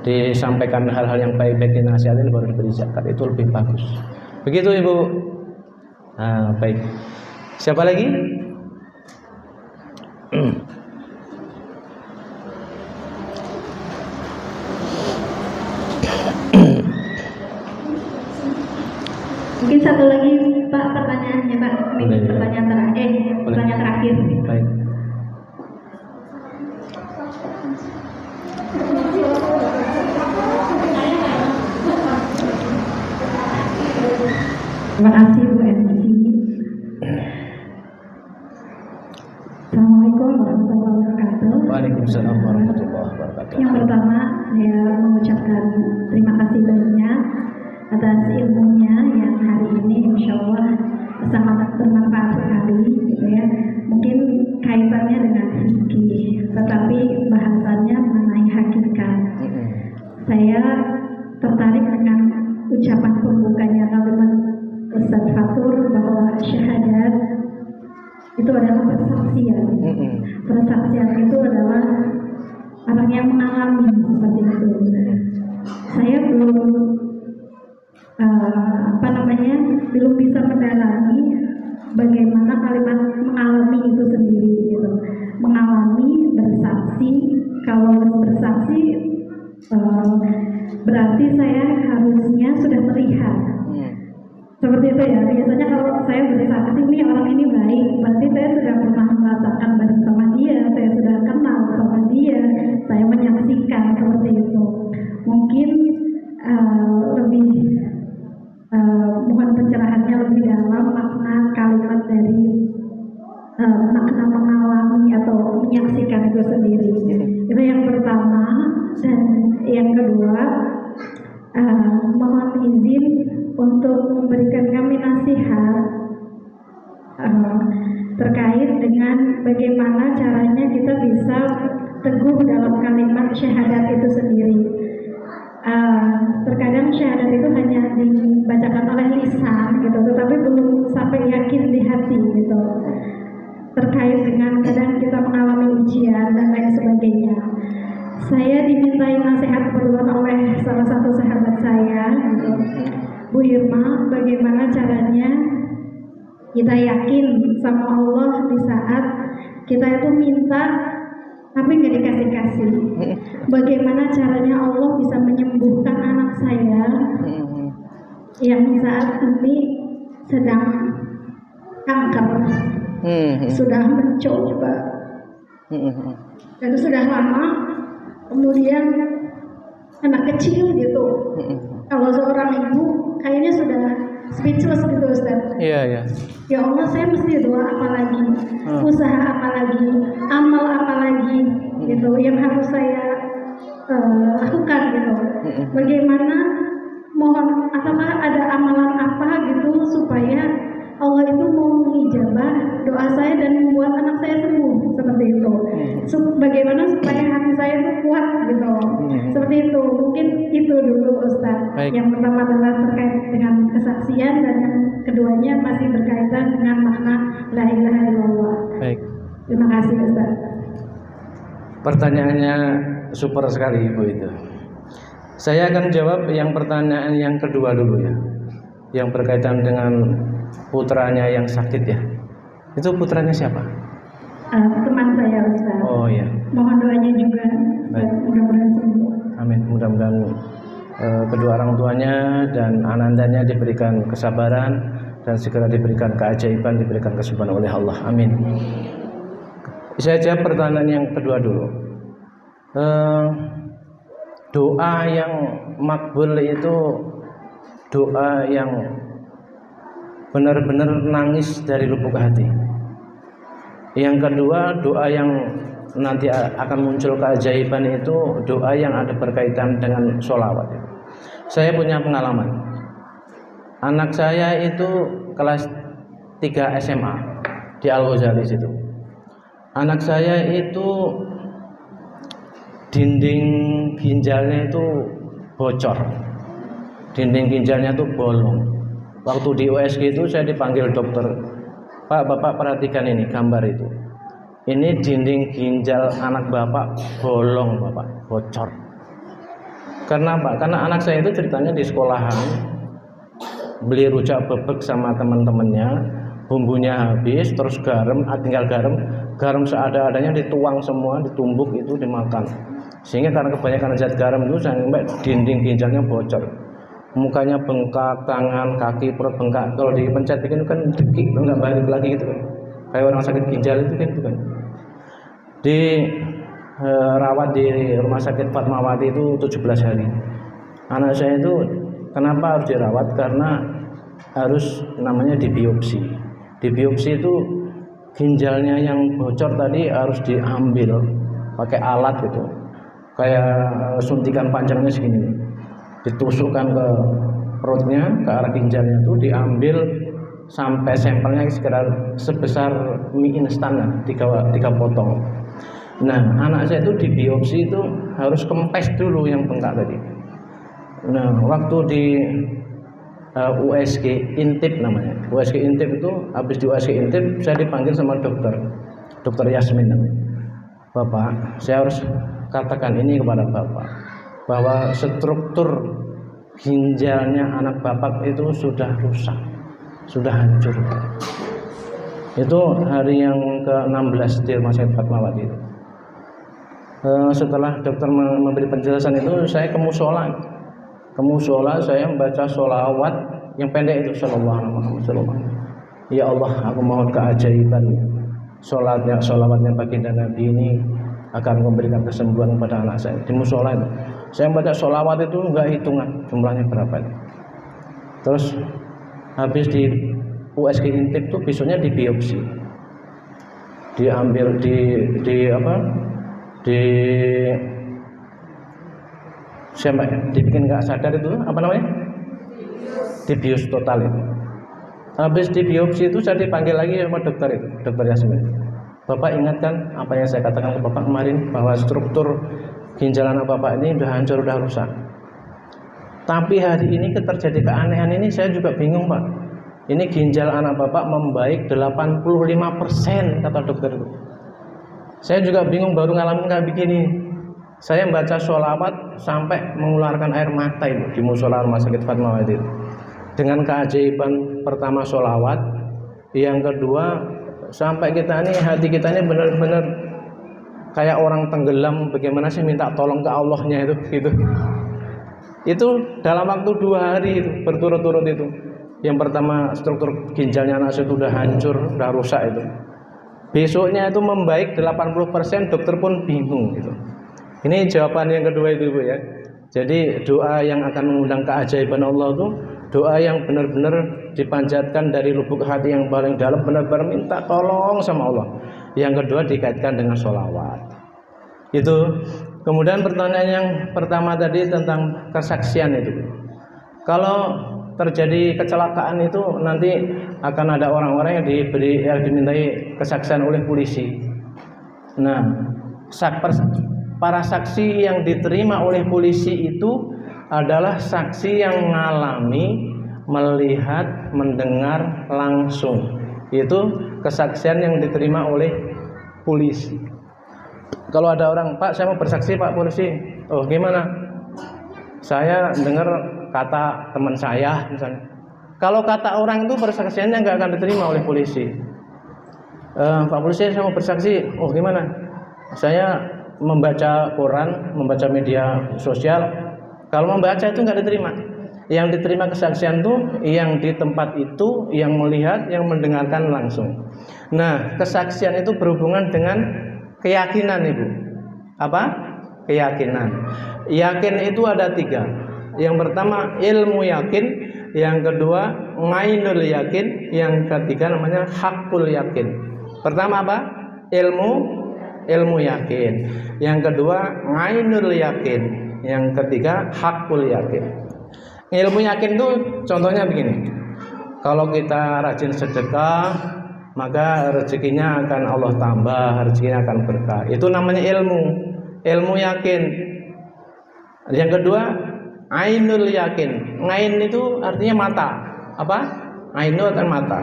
disampaikan hal-hal yang baik-baik, dinasihatin, baru diberi zakat, itu lebih bagus. Begitu Ibu. Nah, baik. Siapa lagi? Mungkin satu lagi Pak pertanyaannya Pak. Ini pertanyaan terakhir. Baik. Terima kasih Bu MC. Assalamualaikum warahmatullahi wabarakatuh. Waalaikumsalam warahmatullahi wabarakatuh. Yang pertama saya mengucapkan terima kasih banyak atas ilmunya yang hari ini insya Allah sangat bermanfaat sekali gitu ya. Mungkin kaitannya dengan fikih, tetapi bahasannya mengenai hakikat. Saya tertarik dengan ucapan pembukanya kalimat Ustaz Fatur bahwa syahadat itu adalah persaksian. Persaksian itu adalah orang yang mengalami seperti itu. Saya belum bisa mendalami bagaimana kalimat mengalami itu sendiri gitu. Mengalami, bersaksi. Kalau bersaksi berarti saya harusnya sudah melihat. Seperti itu ya. Biasanya kalau saya bersaksi ini orang ini baik, berarti saya sudah pernah merasakan bersama dia, saya sudah kenal sama dia, saya menyaksikan seperti itu. Mungkin lebih mohon pencerahannya lebih dalam makna kalimat dari makna mengalami atau menyaksikan itu sendiri. Itu yang pertama. Dan yang kedua, mohon izin untuk memberikan kami nasihat terkait dengan bagaimana caranya kita bisa teguh dalam kalimat syahadat itu sendiri. Terkadang syahadat itu hanya dibacakan oleh lisan gitu, tetapi belum sampai yakin di hati gitu. Terkait dengan kadang kita mengalami ujian dan lain sebagainya. Saya dimintai nasihat perluan oleh salah satu sahabat saya, gitu. Bu Irma, bagaimana caranya kita yakin sama Allah di saat kita itu minta tapi nggak dikasih-kasih. Bagaimana caranya Allah bisa menyembuhkan anak saya yang saat ini sedang kanker, sudah mencoba dan sudah lama, kemudian anak kecil gitu. Kalau seorang ibu kayaknya sudah speechless gitu Ustaz. Iya. Ya Allah, saya mesti doa apa lagi, usaha apa lagi, amal apa lagi gitu yang harus saya lakukan gitu. Bagaimana, mohon apakah ada amalan apa gitu supaya Allah itu mau mengijabah doa saya dan membuat anak saya sembuh seperti itu. Bagaimana supaya hati saya itu kuat gitu. Seperti itu. Mungkin itu dulu Ustaz. Baik. Yang pertama adalah terkait dengan kesaksian dan yang keduanya masih berkaitan dengan makna la ilaha illallah. Baik. Terima kasih Ustaz. Pertanyaannya super sekali Ibu itu. Saya akan jawab yang pertanyaan yang kedua dulu ya. Yang berkaitan dengan putranya yang sakit ya. Itu putranya siapa? Teman saya Ustaz. Oh ya. Mohon doanya juga. Baik. Mudah-mudahan sembuh. Amin. Mudah-mudahan kedua orang tuanya dan anandanya diberikan kesabaran dan segera diberikan keajaiban, diberikan kesembuhan oleh Allah. Amin. Saya jawab pertanyaan yang kedua dulu. Doa yang makbul itu doa yang benar-benar nangis dari lubuk hati. Yang kedua, doa yang nanti akan muncul keajaiban itu doa yang ada berkaitan dengan sholawat. Saya punya pengalaman. Anak saya itu kelas 3 SMA di Al-Ghazali situ. Anak saya itu dinding ginjalnya itu bocor. Dinding ginjalnya itu bolong. Waktu di USG itu saya dipanggil dokter, Pak, Bapak perhatikan ini gambar itu. ini dinding ginjal anak bapak bolong, bapak, bocor. Kenapa? Karena anak saya itu ceritanya di sekolahan beli rujak bebek sama teman-temannya, bumbunya habis, terus garam, tinggal garam seada-adanya dituang semua, ditumbuk itu dimakan. Sehingga karena kebanyakan zat garam itu sampai dinding ginjalnya bocor, mukanya bengkak, tangan, kaki, perut bengkak. Kalau dipencet itu kan dekik, nggak balik lagi gitu kan, kayak orang sakit ginjal itu kan. Di rawat di rumah sakit Fatmawati itu 17 hari. Anak saya itu kenapa harus dirawat? Karena harus namanya dibiopsi. Dibiopsi itu ginjalnya yang bocor tadi harus diambil pakai alat gitu, kayak suntikan panjangnya segini, ditusukkan ke perutnya, ke arah ginjalnya itu diambil sampai sampelnya sekitar sebesar mie instan, 3 potong. Nah, anak saya itu dibiopsi itu harus kempes dulu yang bengkak tadi. Nah, waktu di USG intip namanya, USG intip itu habis di USG intip saya dipanggil sama dokter Yasmin namanya. Bapak, saya harus katakan ini kepada bapak bahwa struktur ginjalnya anak bapak itu sudah rusak, sudah hancur. Itu hari yang ke-16 di rumah sakit Fatmawati itu. Setelah dokter memberi penjelasan itu, saya ke musola. Saya membaca sholawat yang pendek itu, sallallahu alaihi wasallam. Ya Allah, aku mohon keajaiban sholawatnya baginda Nabi ini akan memberikan kesembuhan kepada anak saya. Di musola itu, saya membaca sholawat itu enggak hitungan jumlahnya berapa itu. Terus habis di USG intip itu besoknya dibiopsi, diambil dibikin nggak sadar itu apa namanya, dibius total itu. Habis dibiopsi itu saya dipanggil lagi sama dokter Yasmin. Bapak ingatkan apa yang saya katakan ke bapak kemarin, bahwa struktur ginjal anak bapak ini udah hancur, udah rusak. Tapi hari ini terjadi keanehan ini, saya juga bingung pak. Ini ginjal anak bapak membaik 85% kata dokter itu. Saya juga bingung, baru ngalamin kayak begini. Saya membaca sholawat sampai mengeluarkan air mata itu di musola rumah sakit Fatmawati itu. Dengan keajaiban pertama sholawat, yang kedua sampai kita ini, hati kita ini benar-benar kayak orang tenggelam. Bagaimana sih minta tolong ke Allahnya itu gitu. Itu dalam waktu 2 hari itu berturut-turut itu. Yang pertama struktur ginjalnya anak saya itu udah hancur, udah rusak itu. Besoknya itu membaik 80%, dokter pun bingung gitu. Ini jawaban yang kedua itu Bu ya. Jadi doa yang akan mengundang keajaiban Allah itu doa yang benar-benar dipanjatkan dari lubuk hati yang paling dalam, benar-benar minta tolong sama Allah. Yang kedua dikaitkan dengan sholawat. Itu. Kemudian pertanyaan yang pertama tadi tentang kesaksian itu. Kalau terjadi kecelakaan itu nanti akan ada orang-orang yang dimintai kesaksian oleh polisi. Nah, para saksi yang diterima oleh polisi itu adalah saksi yang mengalami, melihat, mendengar langsung. Itu kesaksian yang diterima oleh polisi. Kalau ada orang, Pak saya mau bersaksi Pak polisi. Oh gimana? Saya dengar kata teman saya misalnya. Kalau kata orang itu persaksiannya nggak akan diterima oleh polisi. Pak polisi saya mau bersaksi. Oh gimana? Saya membaca koran, membaca media sosial. Kalau membaca itu nggak diterima. Yang diterima kesaksian itu yang di tempat itu, yang melihat, yang mendengarkan langsung. Nah, kesaksian itu berhubungan dengan keyakinan Ibu. Apa? Keyakinan. Yakin itu ada 3. Yang pertama ilmu yakin, yang kedua ngainul yakin, yang ketiga namanya hakul yakin. Pertama apa? Ilmu yakin. Yang kedua ngainul yakin, yang ketiga hakul yakin. Ilmu yakin itu contohnya begini. Kalau kita rajin sedekah, maka rezekinya akan Allah tambah, rezekinya akan berkah. Itu namanya ilmu yakin. Yang kedua ainul yakin. Ngain itu artinya mata. Apa? Ainu kan mata.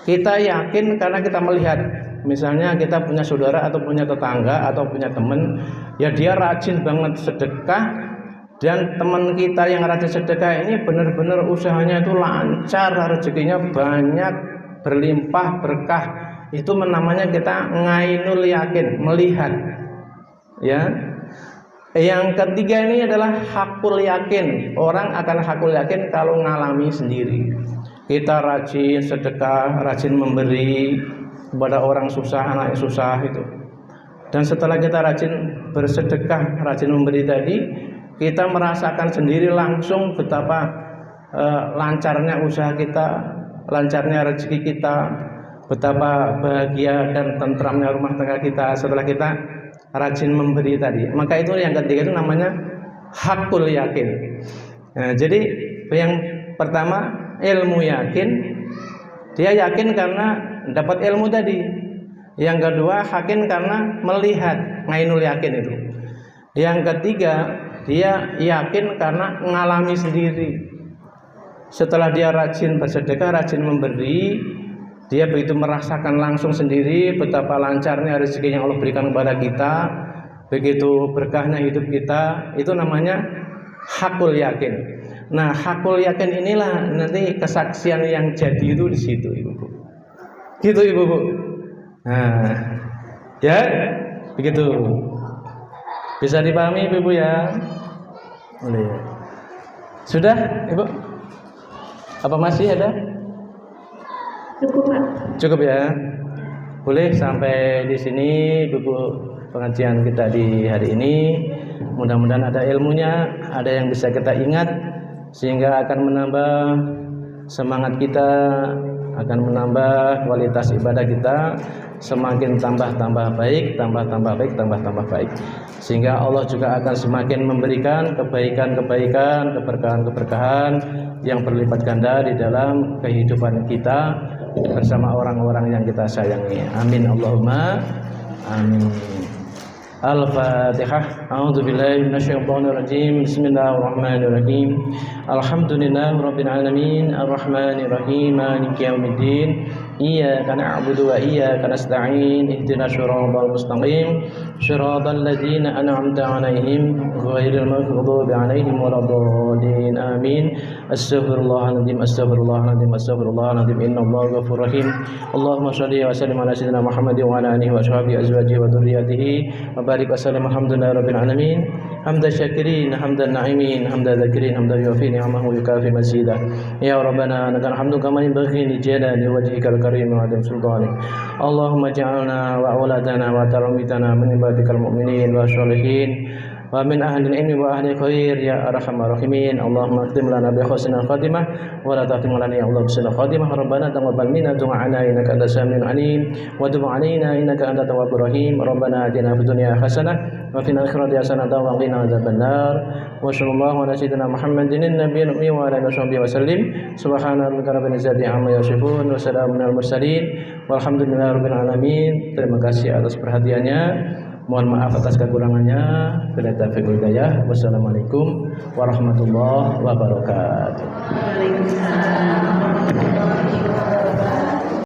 Kita yakin karena kita melihat Misalnya kita punya saudara atau punya tetangga atau punya teman, ya dia rajin banget sedekah, dan teman kita yang rajin sedekah ini benar-benar usahanya itu lancar, rezekinya banyak, berlimpah, berkah. Itu namanya kita ngainul yakin, melihat. Ya. Yang ketiga ini adalah hakul yakin. Orang akan hakul yakin kalau ngalami sendiri. Kita rajin sedekah, rajin memberi kepada orang susah, anak yang susah itu. Dan setelah kita rajin bersedekah, rajin memberi tadi, kita merasakan sendiri langsung betapa lancarnya usaha kita, lancarnya rezeki kita, betapa bahagia dan tentramnya rumah tangga kita setelah kita rajin memberi tadi. Maka itu yang ketiga itu namanya hakul yakin. Nah, jadi yang pertama ilmu yakin, dia yakin karena dapat ilmu tadi. Yang kedua yakin karena melihat, ngainul yakin itu. Yang ketiga dia yakin karena mengalami sendiri. Setelah dia rajin bersedekah, rajin memberi, dia begitu merasakan langsung sendiri betapa lancarnya rezeki yang Allah berikan kepada kita, begitu berkahnya hidup kita. Itu namanya hakul yakin. Nah, hakul yakin inilah nanti kesaksian yang jadi itu di situ, Ibu-Bu. Gitu, Ibu-Bu. Nah, ya, begitu. Bisa dipahami, Ibu ya? Boleh. Sudah, Ibu? Apa masih ada? Cukup, Pak. Cukup ya. Boleh sampai di sini Ibu pengajian kita di hari ini. Mudah-mudahan ada ilmunya, ada yang bisa kita ingat sehingga akan menambah semangat kita, akan menambah kualitas ibadah kita, semakin tambah baik, tambah baik. Sehingga Allah juga akan semakin memberikan kebaikan-kebaikan, keberkahan-keberkahan yang berlipat ganda di dalam kehidupan kita bersama orang-orang yang kita sayangi. Amin Allahumma amin. Al-Fatihah. A'udzubillahi minasyaitonir rajim. Bismillahirrahmanirrahim. Alhamdulillahirabbil alamin, arrahmanir rahim, maliki yaumiddin. Iyyaka na'budu wa iyyaka nasta'in. Ihdinas shiratal mustaqim. Shiratal ladzina an'amta 'alaihim ghairil maghdubi 'alaihim waladdallin. Amin. Astaghfirullahaladzim, astaghfirullahaladzim, astaghfirullahaladzim. Innallaha ghafurur rahim. Allahumma shalli wa sallim ala sayyidina Muhammadin wa ala alihi wa sahbihi azwajihi wa dzurriyyatihi. Barik wasallam. Alhamdulillahi rabbil alamin. Hamdan syakirin, hamdan na'imin, hamdan dzakirin, hamdan yuwafi ni'amahu yukafi mazidah. Ya Rabbana lakal hamdu kama yanbaghi li jalali wajhikal karim wa 'azimi sultanik. Allahumma ja'alna wa auladana wa tarammitana min ibadikal mu'minin wa sholihin wa min ahli ilmi wa ahli khair ya arhamar rahimin. Allahumma khtim lana bi husnil khatimah wa la tahtim lana ya Allah bisil khatimah. Rabbana taqabbal minna du'ana innaka antas samiul alim wa tub 'alaina innaka antat tawwabur rahim. Rabbana atina fid dunya hasanah wa fil akhirati hasanah wa qina adzabannar. Wa sallallahu ala sayyidina Muhammadin nabiyil ummi wa ala alihi wasallim. Subhana rabbika rabbil izzati amma yasifun wa salamun alal mursalin walhamdulillahi rabbil alamin. Terima kasih atas perhatiannya. Mohon maaf atas kekurangannya. Bila taufiq wal hidayah. Wassalamualaikum warahmatullahi wabarakatuh. Waalaikumsalam.